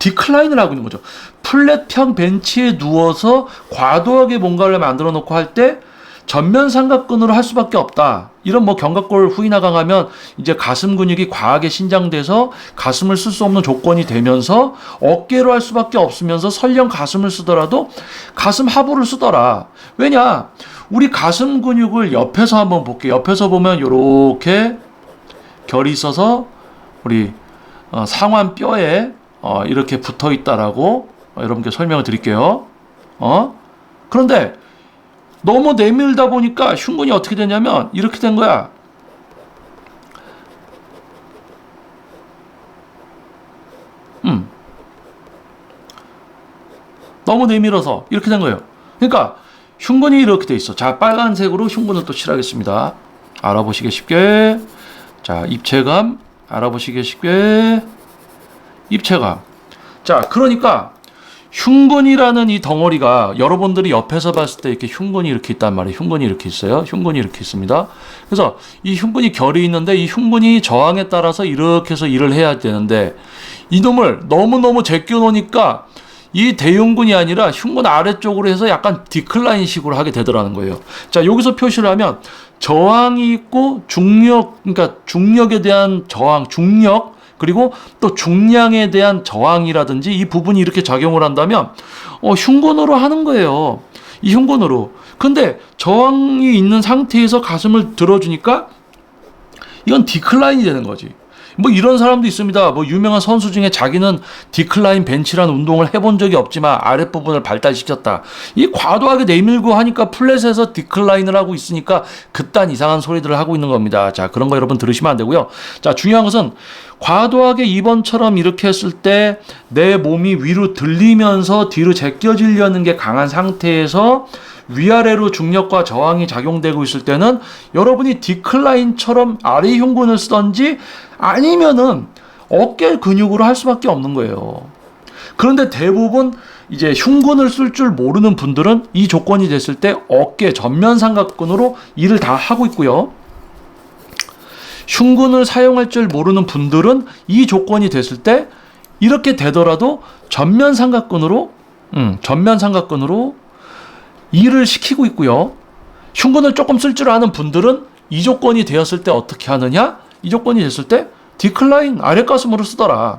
디클라인을 하고 있는 거죠. 플랫평 벤치에 누워서 과도하게 뭔가를 만들어 놓고 할 때 전면 삼각근으로 할 수밖에 없다. 이런 견갑골 후인 하강하면 이제 가슴 근육이 과하게 신장돼서 가슴을 쓸 수 없는 조건이 되면서 어깨로 할 수밖에 없으면서 설령 가슴을 쓰더라도 가슴 하부를 쓰더라. 왜냐? 우리 가슴 근육을 옆에서 한번 볼게요. 옆에서 보면 이렇게 결이 있어서 우리 상완 뼈에 이렇게 붙어 있다라고 여러분께 설명을 드릴게요. 그런데 너무 내밀다 보니까 흉근이 어떻게 되냐면 이렇게 된 거야. 너무 내밀어서 이렇게 된 거예요. 그러니까 흉근이 이렇게 돼 있어. 자, 빨간색으로 흉근을 또 칠하겠습니다. 알아보시기 쉽게. 자, 입체감 알아보시기 쉽게. 입체감. 자, 그러니까 흉근이라는 이 덩어리가 여러분들이 옆에서 봤을 때 이렇게 흉근이 이렇게 있단 말이에요. 흉근이 이렇게 있어요. 흉근이 이렇게 있습니다. 그래서 이 흉근이 결이 있는데 이 흉근이 저항에 따라서 이렇게 해서 일을 해야 되는데 이놈을 너무너무 제껴 놓으니까 이 대흉근이 아니라 흉근 아래쪽으로 해서 약간 디클라인 식으로 하게 되더라는 거예요. 자, 여기서 표시를 하면 저항이 있고 중력, 그러니까 중력에 대한 저항, 중력, 그리고 또 중량에 대한 저항이라든지 이 부분이 이렇게 작용을 한다면 흉근으로 하는 거예요. 이 흉근으로. 근데 저항이 있는 상태에서 가슴을 들어주니까 이건 디클라인이 되는 거지. 뭐 이런 사람도 있습니다. 뭐 유명한 선수 중에 자기는 디클라인 벤치라는 운동을 해본 적이 없지만 아랫부분을 발달시켰다. 이 과도하게 내밀고 하니까 플랫에서 디클라인을 하고 있으니까 그딴 이상한 소리들을 하고 있는 겁니다. 자, 그런 거 여러분 들으시면 안 되고요. 자, 중요한 것은 과도하게 2번처럼 이렇게 했을 때 내 몸이 위로 들리면서 뒤로 제껴지려는 게 강한 상태에서 위아래로 중력과 저항이 작용되고 있을 때는 여러분이 디클라인처럼 아래 흉근을 쓰던지 아니면은 어깨 근육으로 할 수밖에 없는 거예요. 그런데 대부분 이제 흉근을 쓸 줄 모르는 분들은 이 조건이 됐을 때 어깨 전면 삼각근으로 일을 다 하고 있고요. 흉근을 사용할 줄 모르는 분들은 이 조건이 됐을 때 이렇게 되더라도 전면 삼각근으로 일을 시키고 있고요. 흉근을 조금 쓸 줄 아는 분들은 이 조건이 되었을 때 어떻게 하느냐? 이 조건이 됐을 때 디클라인 아랫가슴으로 쓰더라.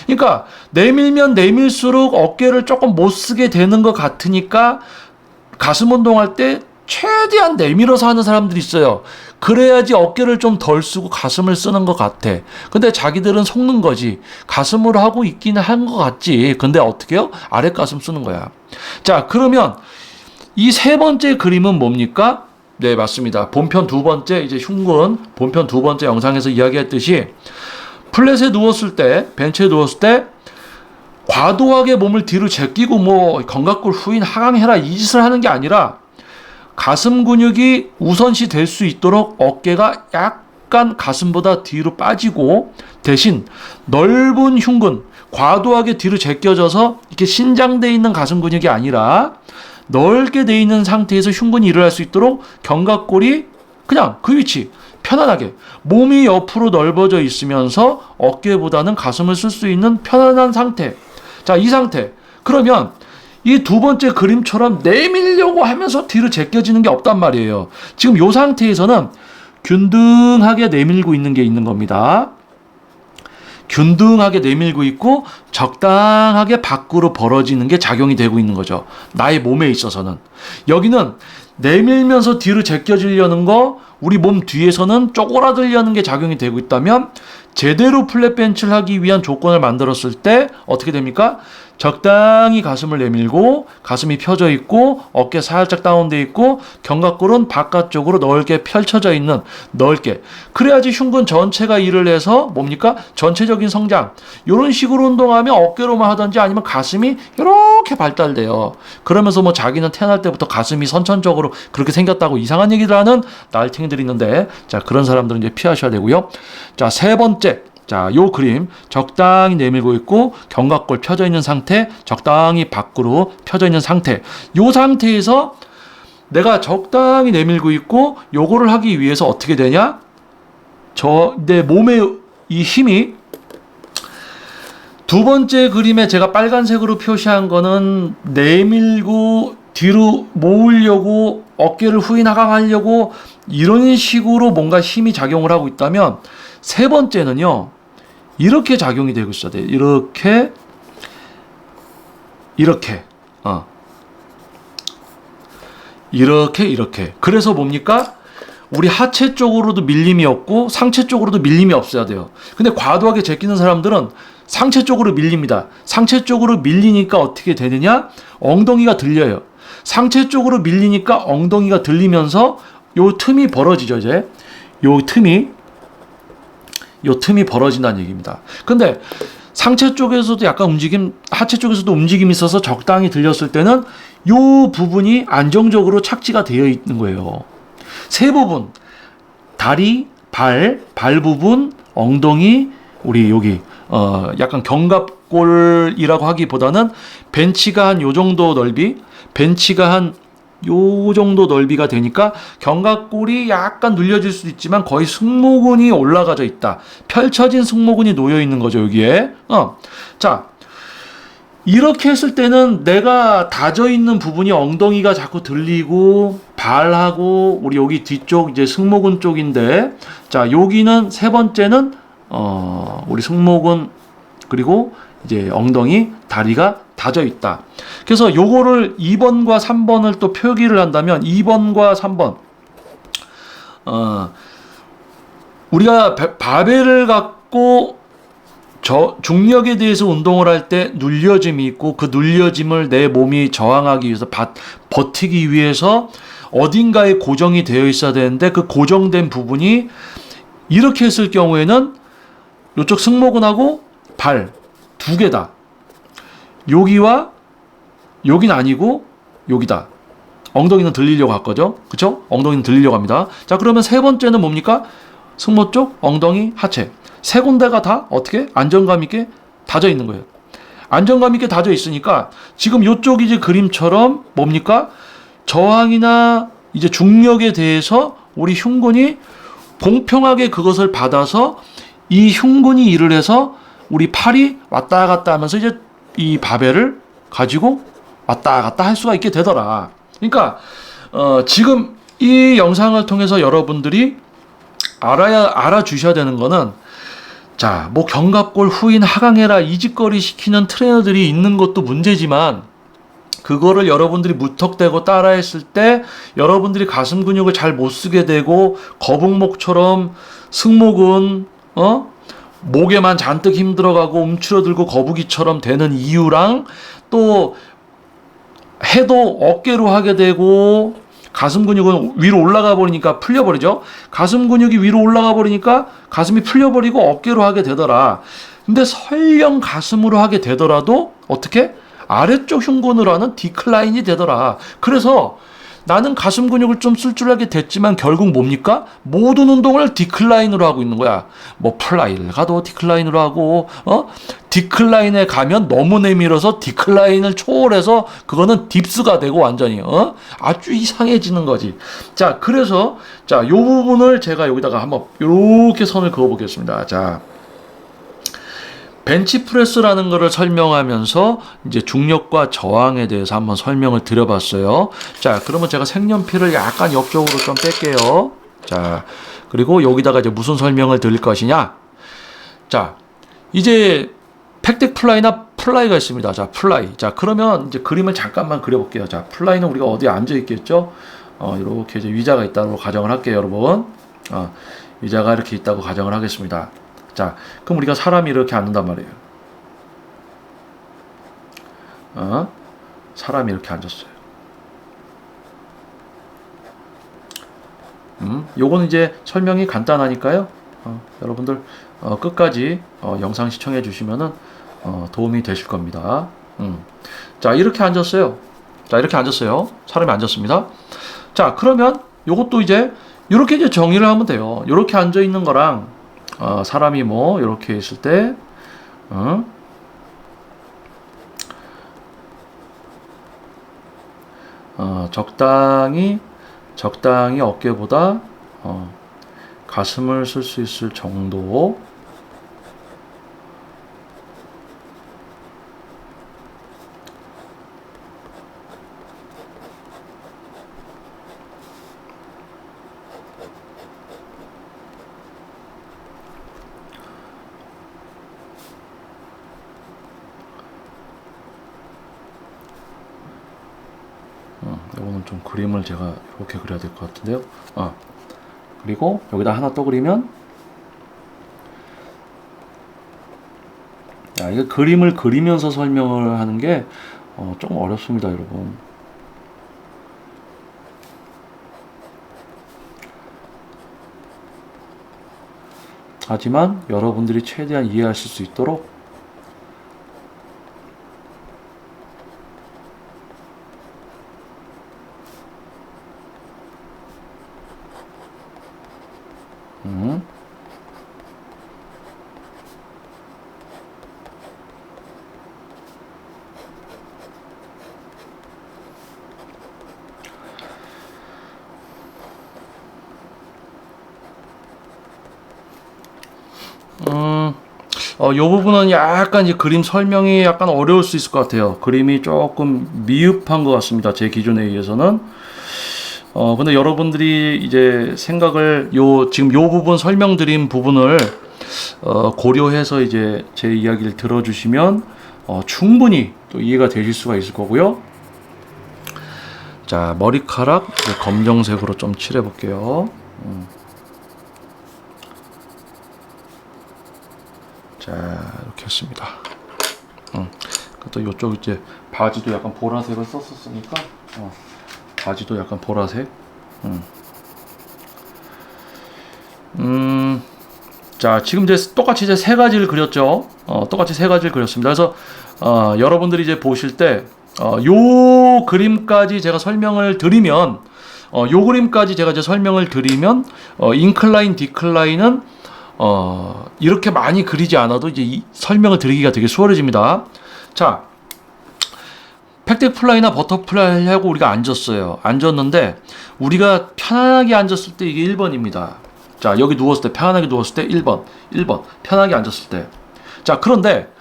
그러니까 내밀면 내밀수록 어깨를 조금 못 쓰게 되는 것 같으니까 가슴 운동할 때 최대한 내밀어서 하는 사람들이 있어요. 그래야지 어깨를 좀 덜 쓰고 가슴을 쓰는 것 같아. 근데 자기들은 속는 거지. 가슴으로 하고 있기는 한 것 같지. 근데 어떻게 해요? 아랫가슴 쓰는 거야. 자, 그러면 이 세 번째 그림은 뭡니까? 네, 맞습니다. 본편 두 번째, 이제 흉근, 본편 두 번째 영상에서 이야기했듯이 플랫에 누웠을 때, 벤치에 누웠을 때 과도하게 몸을 뒤로 제끼고 뭐 견갑골 후인 하강해라 이 짓을 하는 게 아니라 가슴 근육이 우선시 될 수 있도록 어깨가 약간 가슴보다 뒤로 빠지고 대신 넓은 흉근, 과도하게 뒤로 제껴져서 이렇게 신장돼 있는 가슴 근육이 아니라 넓게 돼 있는 상태에서 흉근이 일어날 수 있도록 견갑골이 그냥 그 위치 편안하게 몸이 옆으로 넓어져 있으면서 어깨보다는 가슴을 쓸 수 있는 편안한 상태. 자, 이 상태. 그러면 이 두 번째 그림처럼 내밀려고 하면서 뒤로 제껴지는 게 없단 말이에요. 지금 이 상태에서는 균등하게 내밀고 있는 게 있는 겁니다. 균등하게 내밀고 있고 적당하게 밖으로 벌어지는 게 작용이 되고 있는 거죠. 나의 몸에 있어서는. 여기는 내밀면서 뒤로 제껴지려는 거, 우리 몸 뒤에서는 쪼그라들려는 게 작용이 되고 있다면 제대로 플랫 벤치를 하기 위한 조건을 만들었을 때 어떻게 됩니까? 적당히 가슴을 내밀고 가슴이 펴져 있고 어깨 살짝 다운돼 있고 견갑골은 바깥쪽으로 넓게 펼쳐져 있는 넓게. 그래야지 흉근 전체가 일을 해서 뭡니까? 전체적인 성장. 이런 식으로 운동하면 어깨로만 하든지 아니면 가슴이 이렇게 발달돼요. 그러면서 뭐 자기는 태어날 때부터 가슴이 선천적으로 그렇게 생겼다고 이상한 얘기를 하는 날탱이들이 있는데 자, 그런 사람들은 이제 피하셔야 되고요. 자, 세 번째. 자, 요 그림 적당히 내밀고 있고 견갑골 펴져 있는 상태, 적당히 밖으로 펴져 있는 상태. 요 상태에서 내가 적당히 내밀고 있고 요거를 하기 위해서 어떻게 되냐? 내 몸의 이 힘이 두 번째 그림에 제가 빨간색으로 표시한 거는 내밀고 뒤로 모으려고 어깨를 후인 하강하려고 이런 식으로 뭔가 힘이 작용을 하고 있다면 세 번째는요. 이렇게 작용이 되고 있어야 돼요. 이렇게 이렇게. 그래서 뭡니까? 우리 하체 쪽으로도 밀림이 없고 상체 쪽으로도 밀림이 없어야 돼요. 근데 과도하게 제끼는 사람들은 상체 쪽으로 밀립니다. 상체 쪽으로 밀리니까 어떻게 되느냐? 엉덩이가 들려요. 상체 쪽으로 밀리니까 엉덩이가 들리면서 요 틈이 벌어지죠, 이제. 요 틈이 벌어진다는 얘기입니다. 근데 상체 쪽에서도 약간 움직임, 하체 쪽에서도 움직임이 있어서 적당히 들렸을 때는 요 부분이 안정적으로 착지가 되어 있는 거예요. 세 부분, 다리, 발 부분, 엉덩이, 우리 여기 약간 견갑골이라고 하기보다는 벤치가 한 요 정도 넓이, 벤치가 한 요 정도 넓이가 되니까 견갑골이 약간 눌려질 수도 있지만 거의 승모근이 올라가져 있다. 펼쳐진 승모근이 놓여 있는 거죠, 여기에. 자, 이렇게 했을 때는 내가 다져 있는 부분이 엉덩이가 자꾸 들리고 발하고 우리 여기 뒤쪽 이제 승모근 쪽인데, 자, 여기는 세 번째는 우리 승모근 그리고 이제 엉덩이, 다리가 다져 있다. 그래서 요거를 2번과 3번을 또 표기를 한다면 2번과 3번 우리가 바벨을 갖고 있고 중력에 대해서 운동을 할 때 눌려짐이 있고 그 눌려짐을 내 몸이 저항하기 위해서 버티기 위해서 어딘가에 고정이 되어 있어야 되는데 그 고정된 부분이 이렇게 했을 경우에는 이쪽 승모근하고 발 두 개다. 여기와 여기는 아니고 여기다. 엉덩이는 들리려고 할 거죠. 그쵸? 엉덩이는 들리려고 합니다. 자, 그러면 세 번째는 뭡니까? 승모 쪽, 엉덩이, 하체. 세 군데가 다 어떻게? 안정감 있게 다져 있는 거예요. 안정감 있게 다져 있으니까 지금 이쪽이 이제 그림처럼 뭡니까? 저항이나 이제 중력에 대해서 우리 흉근이 공평하게 그것을 받아서 이 흉근이 일을 해서 우리 팔이 왔다 갔다 하면서 이제 이 바벨을 가지고 왔다 갔다 할 수가 있게 되더라. 그러니까 지금 이 영상을 통해서 여러분들이 알아주셔야 되는 거는, 자, 뭐 견갑골 후인 하강해라 이직거리 시키는 트레이너들이 있는 것도 문제지만 그거를 여러분들이 무턱대고 따라했을 때 여러분들이 가슴 근육을 잘 못 쓰게 되고 거북목처럼 승모근 목에만 잔뜩 힘들어가고 움츠러들고 거북이처럼 되는 이유랑, 또 해도 어깨로 하게 되고 가슴 근육은 위로 올라가 버리니까 풀려버리죠. 가슴 근육이 위로 올라가 버리니까 가슴이 풀려버리고 어깨로 하게 되더라. 근데 설령 가슴으로 하게 되더라도 어떻게? 아래쪽 흉근으로 하는 디클라인이 되더라. 그래서 나는 가슴 근육을 좀 쓸 줄 알게 됐지만 결국 뭡니까? 모든 운동을 디클라인으로 하고 있는 거야. 뭐 플라이를 가도 디클라인으로 하고, 디클라인에 가면 너무 내밀어서 디클라인을 초월해서 그거는 딥스가 되고 완전히, 아주 이상해지는 거지. 자, 그래서, 자, 요 부분을 제가 여기다가 한번 요렇게 선을 그어 보겠습니다. 자. 벤치프레스라는 것을 설명하면서 이제 중력과 저항에 대해서 한번 설명을 드려봤어요. 자, 그러면 제가 색연필을 약간 옆쪽으로 좀 뺄게요. 자, 그리고 여기다가 이제 무슨 설명을 드릴 것이냐? 자, 이제 팩덱 플라이나 플라이가 있습니다. 자, 플라이. 자, 그러면 이제 그림을 잠깐만 그려볼게요. 자, 플라이는 우리가 어디에 앉아 있겠죠? 이렇게 이제 위자가 있다고 가정을 할게요, 여러분. 위자가 이렇게 있다고 가정을 하겠습니다. 자, 그럼 우리가 사람이 이렇게 앉는단 말이에요. 사람이 이렇게 앉았어요. 요거는 이제 설명이 간단하니까요. 여러분들 끝까지 영상 시청해 주시면은 도움이 되실 겁니다. 자, 이렇게 앉았어요. 자, 이렇게 앉았어요. 사람이 앉았습니다. 자, 그러면 요것도 이제 이렇게 이제 정의를 하면 돼요. 이렇게 앉아 있는 거랑 사람이 뭐 이렇게 있을 때 적당히 어깨보다 가슴을 쓸 수 있을 정도. 이거는 좀 그림을 제가 이렇게 그려야 될 것 같은데요. 그리고 여기다 하나 또 그리면, 이게 그림을 그리면서 설명을 하는 게 좀 어렵습니다, 여러분. 하지만 여러분들이 최대한 이해하실 수 있도록 요 부분은 약간 이제 그림 설명이 약간 어려울 수 있을 것 같아요. 그림이 조금 미흡한 것 같습니다. 제 기준에 의해서는. 근데 여러분들이 이제 생각을 지금 요 부분 설명드린 부분을 고려해서 이제 제 이야기를 들어주시면 충분히 또 이해가 되실 수가 있을 거고요. 자, 머리카락 검정색으로 좀 칠해 볼게요. 자, 이렇게 했습니다. 또 이쪽 이제 바지도 약간 보라색을 썼었으니까 바지도 약간 보라색. 자, 지금 이제 똑같이 이제 세 가지를 그렸죠. 똑같이 세 가지를 그렸습니다. 그래서 여러분들이 이제 보실 때 요 그림까지 제가 설명을 드리면 인클라인, 디클라인은 이렇게 많이 그리지 않아도 이제 이 설명을 드리기가 되게 수월해집니다. 자, 팩덱플라이나 버터플라이 하고 우리가 앉았어요. 앉았는데 우리가 편안하게 앉았을 때 이게 1번입니다. 자, 여기 누웠을 때 편안하게 누웠을 때 1번 편하게 앉았을 때. 자, 그런데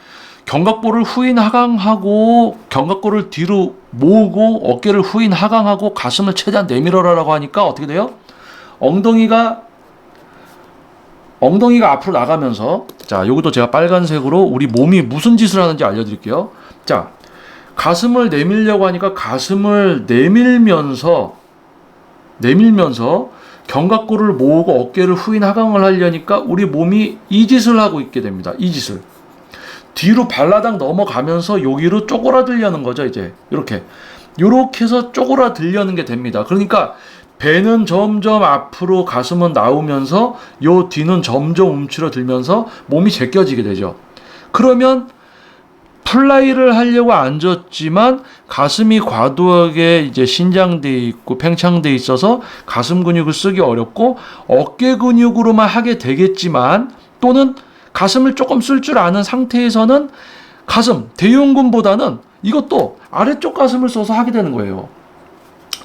견갑골을 후인 하강하고 견갑골을 뒤로 모으고 어깨를 후인 하강하고 가슴을 최대한 내밀어라라고 하니까 어떻게 돼요? 엉덩이가 앞으로 나가면서, 자, 여기도 제가 빨간색으로 우리 몸이 무슨 짓을 하는지 알려드릴게요. 자, 가슴을 내밀려고 하니까 가슴을 내밀면서 견갑골을 모으고 어깨를 후인 하강을 하려니까 우리 몸이 이 짓을 하고 있게 됩니다. 이 짓을. 뒤로 발라당 넘어가면서 여기로 쪼그라들려는 거죠. 이제 이렇게 해서 쪼그라들려는 게 됩니다. 그러니까 배는 점점 앞으로, 가슴은 나오면서 요 뒤는 점점 움츠러들면서 몸이 제껴지게 되죠. 그러면 플라이를 하려고 앉았지만 가슴이 과도하게 이제 신장돼 있고 팽창돼 있어서 가슴 근육을 쓰기 어렵고 어깨 근육으로만 하게 되겠지만, 또는 가슴을 조금 쓸 줄 아는 상태에서는 가슴, 대흉근보다는 이것도 아래쪽 가슴을 써서 하게 되는 거예요.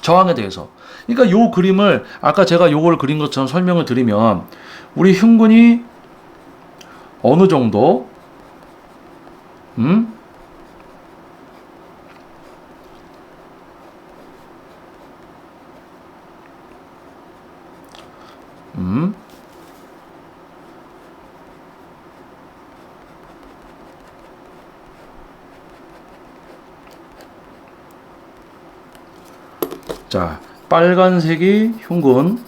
저항에 대해서. 그러니까 요 그림을 아까 제가 요걸 그린 것처럼 설명을 드리면, 우리 흉근이 어느 정도 자, 빨간색이 흉근,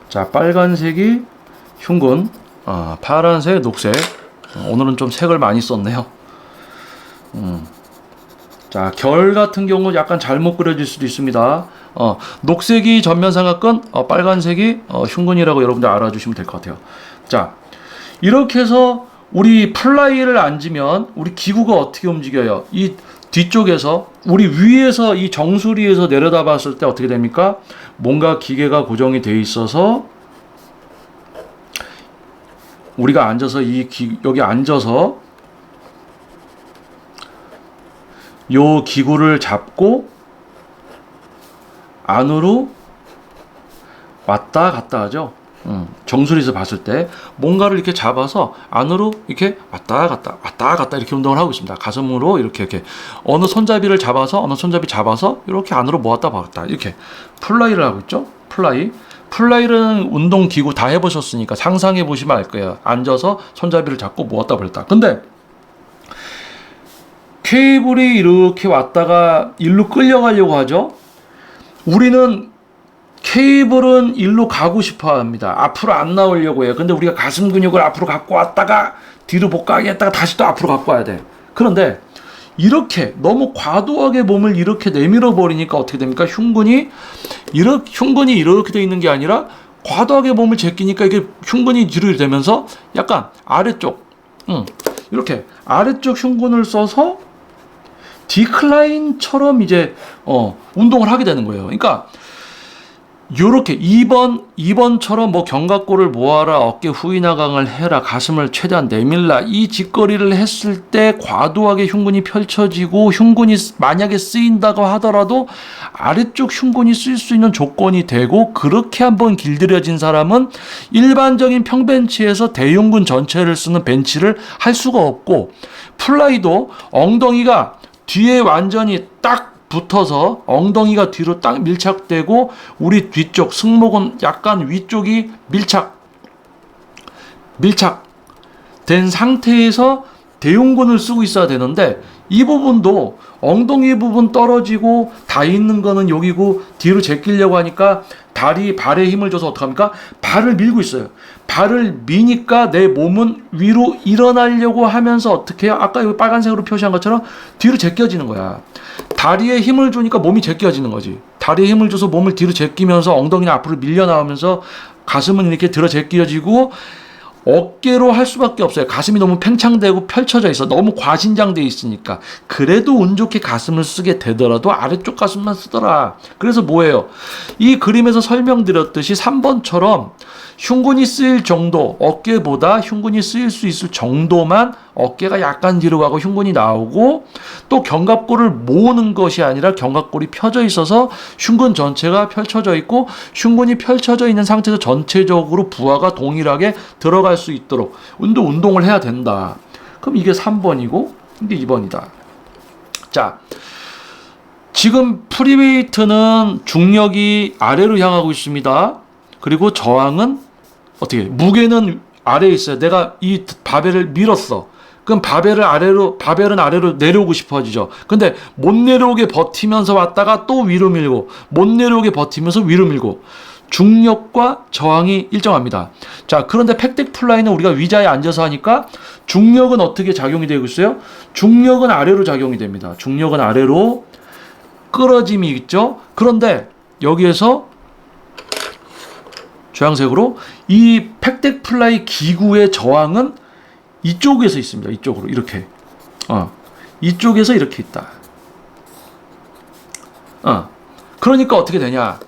자, 빨간색이 흉근, 파란색, 녹색. 오늘은 좀 색을 많이 썼네요. 자, 결 같은 경우 약간 잘못 그려질 수도 있습니다. 녹색이 전면삼각근, 빨간색이 흉근이라고 여러분들 알아주시면 될 것 같아요. 자, 이렇게 해서 우리 플라이를 앉으면 우리 기구가 어떻게 움직여요? 이 뒤쪽에서, 우리 위에서 이 정수리에서 내려다 봤을 때 어떻게 됩니까? 뭔가 기계가 고정이 돼 있어서 우리가 앉아서 여기 앉아서 요 기구를 잡고 안으로 왔다 갔다 하죠. 정수리에서 봤을 때 뭔가를 이렇게 잡아서 안으로 이렇게 왔다 갔다 이렇게 운동을 하고 있습니다. 가슴으로 이렇게 어느 손잡이 잡아서 이렇게 안으로 모았다 박았다, 이렇게 플라이를 하고 있죠. 플라이는 운동 기구 다 해보셨으니까 상상해 보시면 알 거예요. 앉아서 손잡이를 잡고 모았다 버렸다. 근데 케이블이 이렇게 왔다가 일로 끌려가려고 하죠. 우리는 케이블은 일로 가고 싶어 합니다. 앞으로 안 나오려고 해요. 근데 우리가 가슴 근육을 앞으로 갖고 왔다가 뒤로 복가게 했다가 다시 또 앞으로 갖고 와야 돼. 그런데 이렇게 너무 과도하게 몸을 이렇게 내밀어 버리니까 어떻게 됩니까? 흉근이 이렇게 돼 있는 게 아니라 과도하게 몸을 제끼니까 이게 흉근이 뒤로 되면서 약간 아래쪽, 이렇게 아래쪽 흉근을 써서 디클라인처럼 이제 운동을 하게 되는 거예요. 그러니까 요렇게 2번처럼 뭐 견갑골을 모아라, 어깨 후인 하강을 해라, 가슴을 최대한 내밀라, 이 짓거리를 했을 때 과도하게 흉근이 펼쳐지고 흉근이 만약에 쓰인다고 하더라도 아래쪽 흉근이 쓸 수 있는 조건이 되고, 그렇게 한번 길들여진 사람은 일반적인 평벤치에서 대흉근 전체를 쓰는 벤치를 할 수가 없고, 플라이도 엉덩이가 뒤에 완전히 딱 붙어서 엉덩이가 뒤로 딱 밀착되고 우리 뒤쪽 승모근 약간 위쪽이 밀착된 상태에서 대흉근을 쓰고 있어야 되는데, 이 부분도 엉덩이 부분 떨어지고 다 있는 거는 여기고 뒤로 제끼려고 하니까 다 발에 힘을 줘서 어떡합니까? 발을 밀고 있어요. 발을 미니까 내 몸은 위로 일어나려고 하면서 어떻게 해요? 아까 여기 빨간색으로 표시한 것처럼 뒤로 제껴지는 거야. 다리에 힘을 주니까 몸이 제껴지는 거지. 다리에 힘을 줘서 몸을 뒤로 제끼면서 엉덩이는 앞으로 밀려 나오면서 가슴은 이렇게 들어 제껴지고 어깨로 할 수밖에 없어요. 가슴이 너무 팽창되고 펼쳐져 있어. 너무 과신장돼 있으니까. 그래도 운 좋게 가슴을 쓰게 되더라도 아래쪽 가슴만 쓰더라. 그래서 뭐예요? 이 그림에서 설명드렸듯이 3번처럼 흉근이 쓰일 정도, 어깨보다 흉근이 쓰일 수 있을 정도만 어깨가 약간 뒤로 가고 흉근이 나오고, 또 견갑골을 모으는 것이 아니라 견갑골이 펴져 있어서 흉근 전체가 펼쳐져 있고, 흉근이 펼쳐져 있는 상태에서 전체적으로 부하가 동일하게 들어갈 수 있도록 운동을 해야 된다. 그럼 이게 3번이고 이게 2번이다. 자, 지금 프리웨이트는 중력이 아래로 향하고 있습니다. 그리고 저항은 어떻게? 무게는 아래에 있어요. 내가 이 바벨을 밀었어. 그럼 바벨은 아래로 내려오고 싶어지죠. 근데 못 내려오게 버티면서 왔다가 또 위로 밀고, 못 내려오게 버티면서 위로 밀고, 중력과 저항이 일정합니다. 자, 그런데 팩덱 플라이는 우리가 위자에 앉아서 하니까 중력은 어떻게 작용이 되고 있어요? 중력은 아래로 작용이 됩니다. 중력은 아래로 끌어짐이 있죠. 그런데 여기에서 주황색으로 이 팩덱 플라이 기구의 저항은 이쪽에서 있습니다. 이쪽으로 이렇게 이쪽에서 이렇게 있다. 그러니까 어떻게 되냐?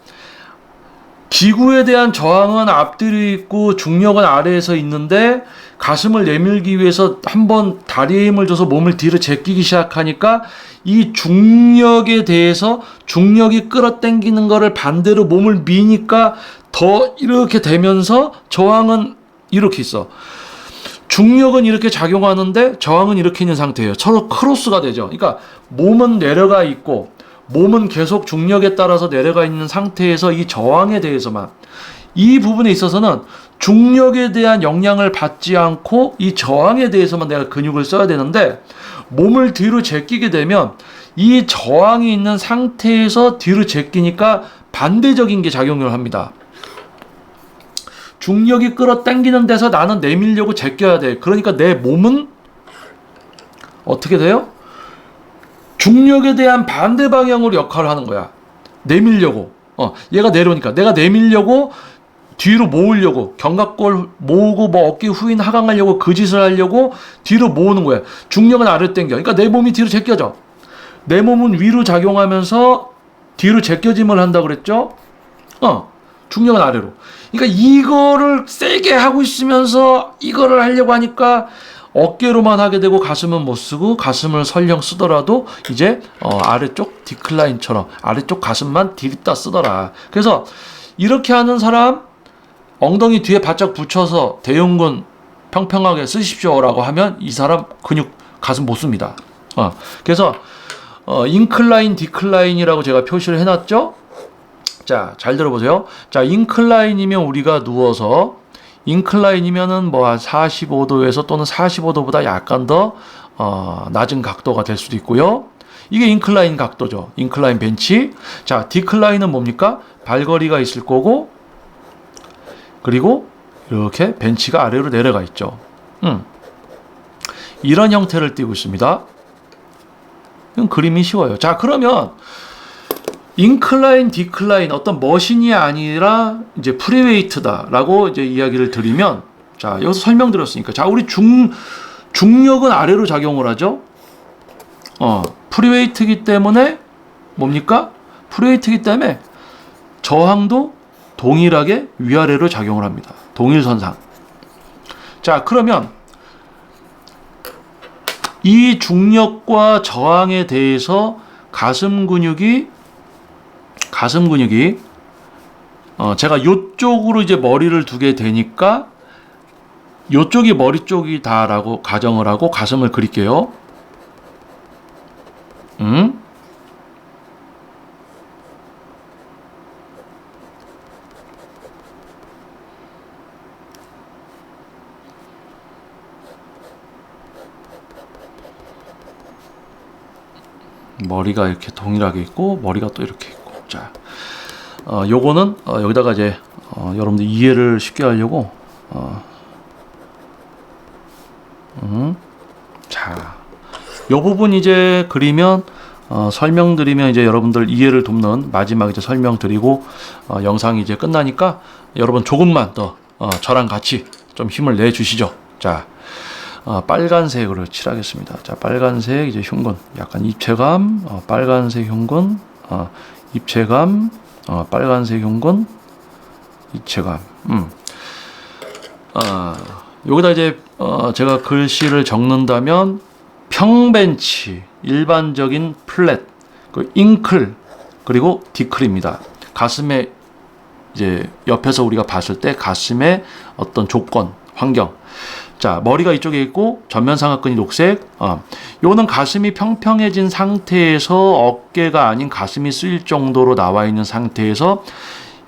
기구에 대한 저항은 앞뒤로 있고 중력은 아래에서 있는데, 가슴을 내밀기 위해서 한번 다리에 힘을 줘서 몸을 뒤로 제끼기 시작하니까 이 중력에 대해서 중력이 끌어당기는 거를 반대로 몸을 미니까 더 이렇게 되면서 저항은 이렇게 있어. 중력은 이렇게 작용하는데 저항은 이렇게 있는 상태예요. 서로 크로스가 되죠. 그러니까 몸은 내려가 있고 몸은 계속 중력에 따라서 내려가 있는 상태에서 이 저항에 대해서만, 이 부분에 있어서는 중력에 대한 영향을 받지 않고 이 저항에 대해서만 내가 근육을 써야 되는데, 몸을 뒤로 제끼게 되면 이 저항이 있는 상태에서 뒤로 제끼니까 반대적인 게 작용을 합니다. 중력이 끌어당기는 데서 나는 내밀려고 제껴야 돼. 그러니까 내 몸은 어떻게 돼요? 중력에 대한 반대 방향으로 역할을 하는 거야. 내밀려고. 얘가 내려오니까 내가 내밀려고, 뒤로 모으려고, 견갑골 모으고 뭐 어깨 후인 하강하려고 그 짓을 하려고 뒤로 모으는 거야. 중력은 아래로 당겨. 그러니까 내 몸이 뒤로 제껴져. 내 몸은 위로 작용하면서 뒤로 제껴짐을 한다 그랬죠? 중력은 아래로. 그러니까 이거를 세게 하고 있으면서 이거를 하려고 하니까 어깨로만 하게 되고 가슴은 못 쓰고, 가슴을 설령 쓰더라도 이제 아래쪽 디클라인처럼 아래쪽 가슴만 디립다 쓰더라. 그래서 이렇게 하는 사람 엉덩이 뒤에 바짝 붙여서 대흉근 평평하게 쓰십시오라고 하면 이 사람 근육 가슴 못 씁니다. 그래서 인클라인, 디클라인이라고 제가 표시를 해놨죠. 자, 잘 들어보세요. 자, 인클라인이면 우리가 누워서, 인클라인이면은 뭐 한 45도에서 또는 45도보다 약간 더 낮은 각도가 될 수도 있고요. 이게 인클라인 각도죠. 인클라인 벤치. 자, 디클라인은 뭡니까? 발걸이가 있을 거고, 그리고 이렇게 벤치가 아래로 내려가 있죠. 이런 형태를 띄고 있습니다. 그림이 쉬워요. 자, 그러면 인클라인, 디클라인, 어떤 머신이 아니라 이제 프리웨이트다라고 이제 이야기를 드리면, 자, 여기서 설명드렸으니까, 자, 우리 중력은 아래로 작용을 하죠. 프리웨이트이기 때문에 뭡니까? 프리웨이트이기 때문에 저항도 동일하게 위아래로 작용을 합니다. 동일선상. 자, 그러면 이 중력과 저항에 대해서 가슴 근육이 제가 요쪽으로 이제 머리를 두게 되니까 요쪽이 머리 쪽이다라고 가정을 하고 가슴을 그릴게요. 머리가 이렇게 동일하게 있고 머리가 또 이렇게 있고. 자, 요거는 여기다가 이제 여러분들 이해를 쉽게 하려고 자, 요 부분 이제 그리면 설명드리면 이제 여러분들 이해를 돕는 마지막 이제 설명드리고 영상이 이제 끝나니까 여러분 조금만 더 저랑 같이 좀 힘을 내 주시죠. 자, 빨간색으로 칠하겠습니다. 자, 빨간색 이제 흉근, 약간 입체감, 빨간색 흉근, 입체감, 빨간색 흉근, 입체감. 여기다 이제 제가 글씨를 적는다면 평벤치, 일반적인 플랫, 그 잉클, 그리고 디클입니다. 가슴에 이제 옆에서 우리가 봤을 때 가슴의 어떤 조건, 환경. 자, 머리가 이쪽에 있고 전면 삼각근이 녹색. 요는 가슴이 평평해진 상태에서 어깨가 아닌 가슴이 쓰일 정도로 나와 있는 상태에서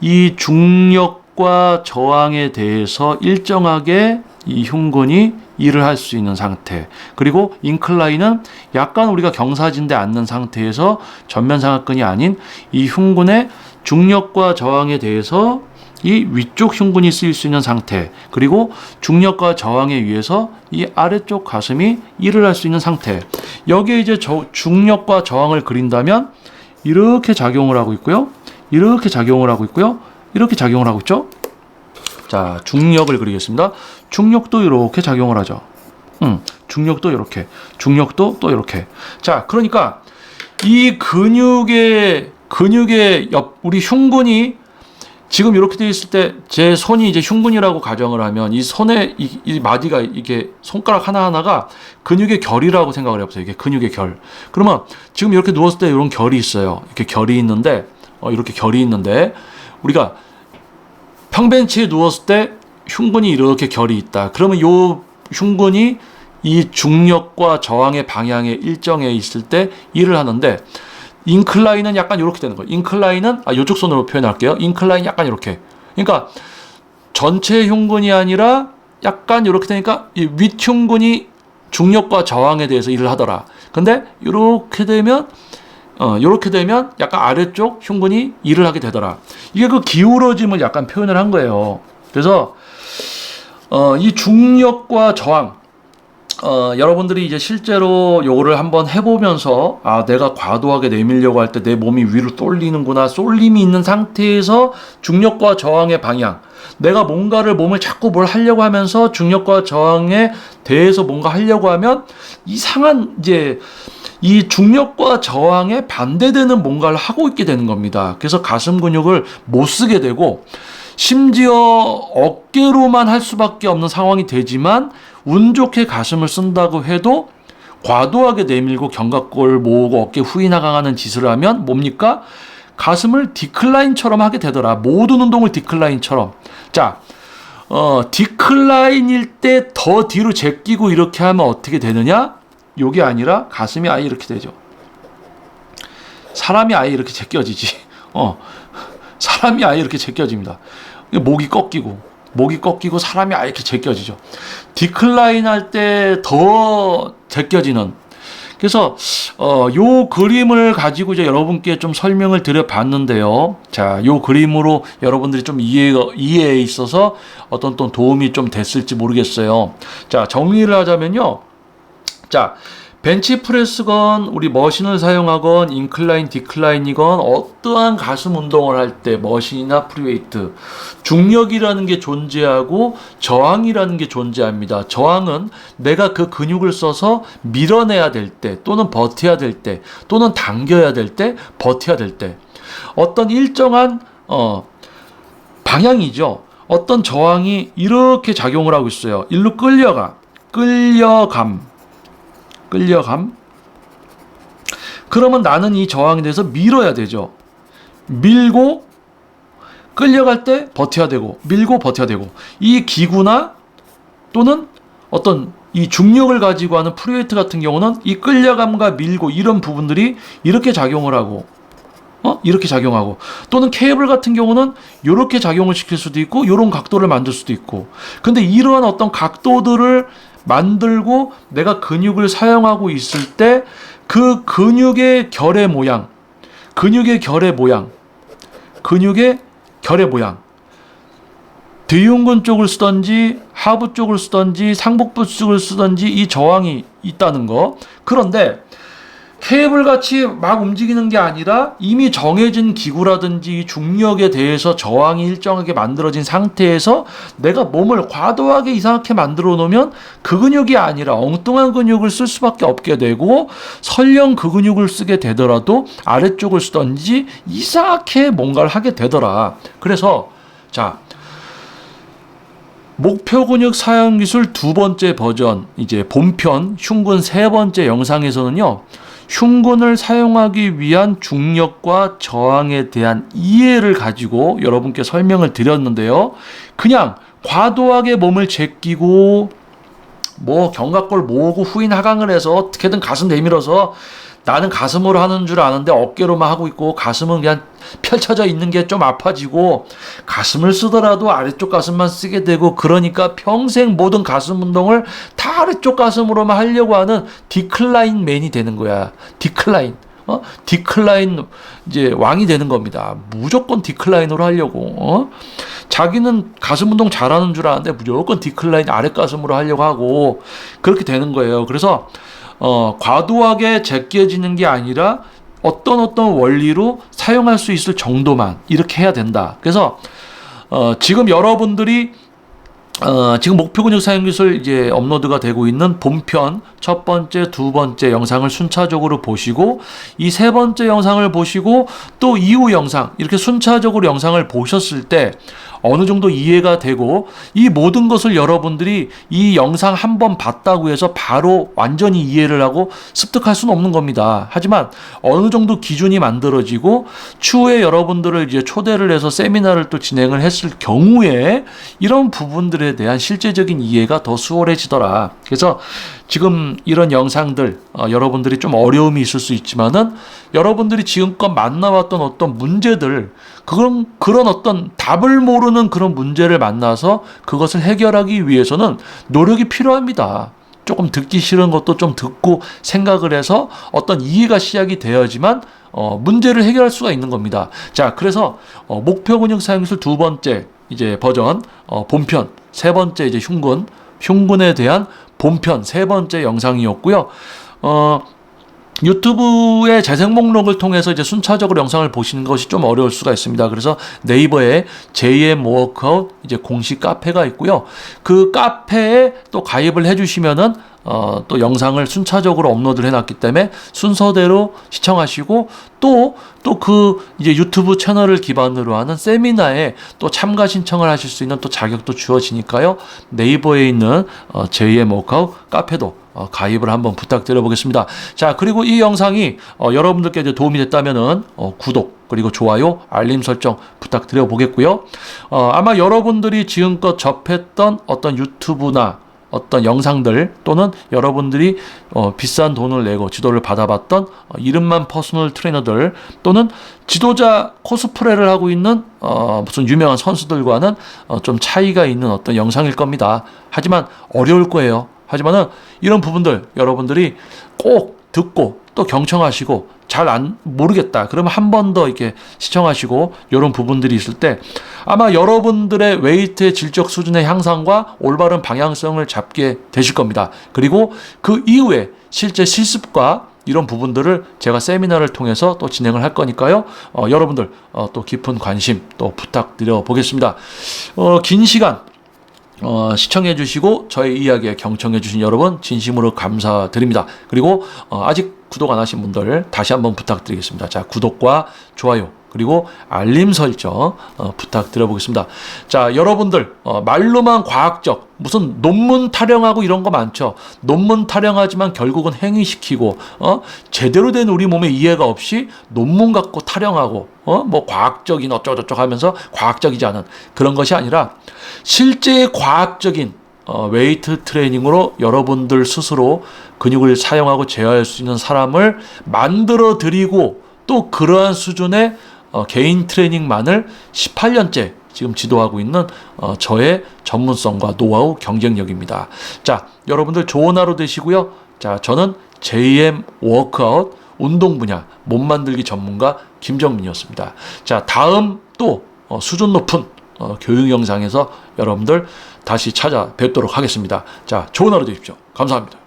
이 중력과 저항에 대해서 일정하게 이 흉근이 일을 할 수 있는 상태. 그리고 인클라인은 약간 우리가 경사진데 앉는 상태에서 전면 삼각근이 아닌 이 흉근의 중력과 저항에 대해서 이 위쪽 흉근이 쓰일 수 있는 상태. 그리고 중력과 저항에 의해서 이 아래쪽 가슴이 일을 할 수 있는 상태. 여기에 이제 중력과 저항을 그린다면 이렇게 작용을 하고 있고요. 이렇게 작용을 하고 있고요. 이렇게 작용을 하고 있죠. 자, 중력을 그리겠습니다. 중력도 이렇게 작용을 하죠. 중력도 이렇게, 중력도 또 이렇게. 자, 그러니까 이 근육의 우리 흉근이 지금 이렇게 되어 있을 때 제 손이 이제 흉근이라고 가정을 하면 이 손에 이 마디가 이게 손가락 하나하나가 근육의 결이라고 생각을 해보세요. 이게 근육의 결. 그러면 지금 이렇게 누웠을 때 이런 결이 있어요. 이렇게 결이 있는데 이렇게 결이 있는데 우리가 평벤치에 누웠을 때 흉근이 이렇게 결이 있다. 그러면 요 흉근이 이 중력과 저항의 방향에 일정해 있을 때 일을 하는데 인클라인은 약간 이렇게 되는 거예요. 인클라인은 이쪽 손으로 표현할게요. 인클라인 약간 이렇게. 그러니까 전체 흉근이 아니라 약간 이렇게 되니까 이 윗흉근이 중력과 저항에 대해서 일을 하더라. 근데 이렇게 되면 약간 아래쪽 흉근이 일을 하게 되더라. 이게 그 기울어짐을 약간 표현을 한 거예요. 그래서 이 중력과 저항, 여러분들이 이제 실제로 요거를 한번 해보면서 내가 과도하게 내밀려고 할 때 내 몸이 위로 쏠리는구나, 쏠림이 있는 상태에서 중력과 저항의 방향, 내가 몸을 자꾸 뭘 하려고 하면서 중력과 저항에 대해서 뭔가 하려고 하면 이상한 이제 이 중력과 저항에 반대되는 뭔가를 하고 있게 되는 겁니다. 그래서 가슴 근육을 못 쓰게 되고 심지어 어깨로만 할 수밖에 없는 상황이 되지만 운 좋게 가슴을 쓴다고 해도 과도하게 내밀고 견갑골 모으고 어깨 후이 나가는 짓을 하면 뭡니까? 가슴을 디클라인처럼 하게 되더라. 모든 운동을 디클라인처럼. 자, 디클라인일 때 더 뒤로 제끼고 이렇게 하면 어떻게 되느냐? 요게 아니라 가슴이 아예 이렇게 되죠. 사람이 아예 이렇게 제껴지지. 사람이 아예 이렇게 제껴집니다. 목이 꺾이고 사람이 아예 이렇게 제껴지죠. 디클라인 할 때 더 제껴지는. 그래서 요 그림을 가지고 이제 여러분께 좀 설명을 드려봤는데요. 자, 요 그림으로 여러분들이 좀 이해에 있어서 어떤 또 도움이 좀 됐을지 모르겠어요. 자, 정리를 하자면요. 자, 벤치프레스건 우리 머신을 사용하건 인클라인 디클라인이건 어떠한 가슴 운동을 할 때 머신이나 프리웨이트 중력이라는 게 존재하고 저항이라는 게 존재합니다. 저항은 내가 그 근육을 써서 밀어내야 될 때 또는 버텨야 될 때 또는 당겨야 될 때 버텨야 될 때 어떤 일정한 방향이죠. 어떤 저항이 이렇게 작용을 하고 있어요. 일로 끌려감. 그러면 나는 이 저항에 대해서 밀어야 되죠. 밀고 끌려갈 때 버텨야 되고 밀고 버텨야 되고 이 기구나 또는 어떤 이 중력을 가지고 하는 프리웨이트 같은 경우는 이 끌려감과 밀고 이런 부분들이 이렇게 작용을 하고 이렇게 작용하고 또는 케이블 같은 경우는 이렇게 작용을 시킬 수도 있고 이런 각도를 만들 수도 있고 근데 이러한 어떤 각도들을 만들고 내가 근육을 사용하고 있을 때 그 근육의 결의 모양 근육의 결의 모양, 뒤흉근 쪽을 쓰든지 하부 쪽을 쓰든지 상복부 쪽을 쓰든지 이 저항이 있다는 거. 그런데 케이블같이 막 움직이는 게 아니라 이미 정해진 기구라든지 중력에 대해서 저항이 일정하게 만들어진 상태에서 내가 몸을 과도하게 이상하게 만들어 놓으면 그 근육이 아니라 엉뚱한 근육을 쓸 수밖에 없게 되고, 설령 그 근육을 쓰게 되더라도 아래쪽을 쓰든지 이상하게 뭔가를 하게 되더라. 그래서 자, 목표 근육 사용 기술 두 번째 버전, 이제 본편 흉근 세 번째 영상에서는요, 흉근을 사용하기 위한 중력과 저항에 대한 이해를 가지고 여러분께 설명을 드렸는데요. 그냥 과도하게 몸을 제끼고 뭐 견갑골 모으고 후인 하강을 해서 어떻게든 가슴 내밀어서 나는 가슴으로 하는 줄 아는데 어깨로만 하고 있고, 가슴은 그냥 펼쳐져 있는 게 좀 아파지고, 가슴을 쓰더라도 아래쪽 가슴만 쓰게 되고, 그러니까 평생 모든 가슴 운동을 다 아래쪽 가슴으로만 하려고 하는 디클라인 맨이 되는 거야. 디클라인. 디클라인 이제 왕이 되는 겁니다. 무조건 디클라인으로 하려고. 자기는 가슴 운동 잘하는 줄 아는데 무조건 디클라인 아래 가슴으로 하려고 하고, 그렇게 되는 거예요. 그래서 과도하게 제껴지는 게 아니라 어떤 원리로 사용할 수 있을 정도만 이렇게 해야 된다. 그래서 지금 여러분들이 지금 목표 근육 사용 기술 이제 업로드가 되고 있는 본편 첫 번째, 두 번째 영상을 순차적으로 보시고, 이 세 번째 영상을 보시고 또 이후 영상, 이렇게 순차적으로 영상을 보셨을 때 어느 정도 이해가 되고, 이 모든 것을 여러분들이 이 영상 한 번 봤다고 해서 바로 완전히 이해를 하고 습득할 수는 없는 겁니다. 하지만 어느 정도 기준이 만들어지고 추후에 여러분들을 이제 초대를 해서 세미나를 또 진행을 했을 경우에 이런 부분들에 대한 실제적인 이해가 더 수월해지더라. 그래서 지금 이런 영상들 여러분들이 좀 어려움이 있을 수 있지만은, 여러분들이 지금껏 만나왔던 어떤 문제들, 그런 어떤 답을 모르는 그런 문제를 만나서 그것을 해결하기 위해서는 노력이 필요합니다. 조금 듣기 싫은 것도 좀 듣고 생각을 해서 어떤 이해가 시작이 되어야지만 문제를 해결할 수가 있는 겁니다. 자, 그래서 목표 근육 사용 기술 두 번째 이제 버전, 본편 세 번째 이제 흉근에 대한 본편 세 번째 영상이었고요. 유튜브의 재생 목록을 통해서 이제 순차적으로 영상을 보시는 것이 좀 어려울 수가 있습니다. 그래서 네이버에 JM 워크아웃 이제 공식 카페가 있고요. 그 카페에 또 가입을 해주시면은 또 영상을 순차적으로 업로드를 해놨기 때문에 순서대로 시청하시고, 또 그 이제 유튜브 채널을 기반으로 하는 세미나에 또 참가 신청을 하실 수 있는 또 자격도 주어지니까요. 네이버에 있는 JM 워크아웃 카페도 가입을 한번 부탁드려 보겠습니다. 자, 그리고 이 영상이 여러분들께 이제 도움이 됐다면은 구독 그리고 좋아요, 알림 설정 부탁드려 보겠고요. 아마 여러분들이 지금껏 접했던 어떤 유튜브나 어떤 영상들, 또는 여러분들이 비싼 돈을 내고 지도를 받아봤던 이름만 퍼스널 트레이너들, 또는 지도자 코스프레를 하고 있는 무슨 유명한 선수들과는 좀 차이가 있는 어떤 영상일 겁니다. 하지만 어려울 거예요. 하지만은 이런 부분들 여러분들이 꼭 듣고 또 경청하시고, 잘 모르겠다 그러면 한 번 더 이렇게 시청하시고, 이런 부분들이 있을 때 아마 여러분들의 웨이트의 질적 수준의 향상과 올바른 방향성을 잡게 되실 겁니다. 그리고 그 이후에 실제 실습과 이런 부분들을 제가 세미나를 통해서 또 진행을 할 거니까요. 여러분들 또 깊은 관심 또 부탁드려 보겠습니다. 긴 시간 시청해 주시고 저의 이야기에 경청해 주신 여러분 진심으로 감사드립니다. 그리고 아직 구독 안 하신 분들 다시 한번 부탁드리겠습니다. 자, 구독과 좋아요 그리고 알림 설정 부탁드려 보겠습니다. 자, 여러분들 말로만 과학적 무슨 논문 타령하고 이런 거 많죠. 논문 타령하지만 결국은 행위시키고 제대로 된 우리 몸의 이해가 없이 논문 갖고 타령하고 뭐 과학적인 어쩌고저쩌고 하면서 과학적이지 않은 그런 것이 아니라 실제 과학적인 웨이트 트레이닝으로 여러분들 스스로 근육을 사용하고 제어할 수 있는 사람을 만들어 드리고, 또 그러한 수준의 개인 트레이닝만을 18년째 지금 지도하고 있는 저의 전문성과 노하우, 경쟁력입니다. 자, 여러분들 좋은 하루 되시고요. 자, 저는 JM 워크아웃 운동 분야 몸 만들기 전문가 김정민이었습니다. 자, 다음 또 수준 높은 교육 영상에서 여러분들 다시 찾아뵙도록 하겠습니다. 자, 좋은 하루 되십시오. 감사합니다.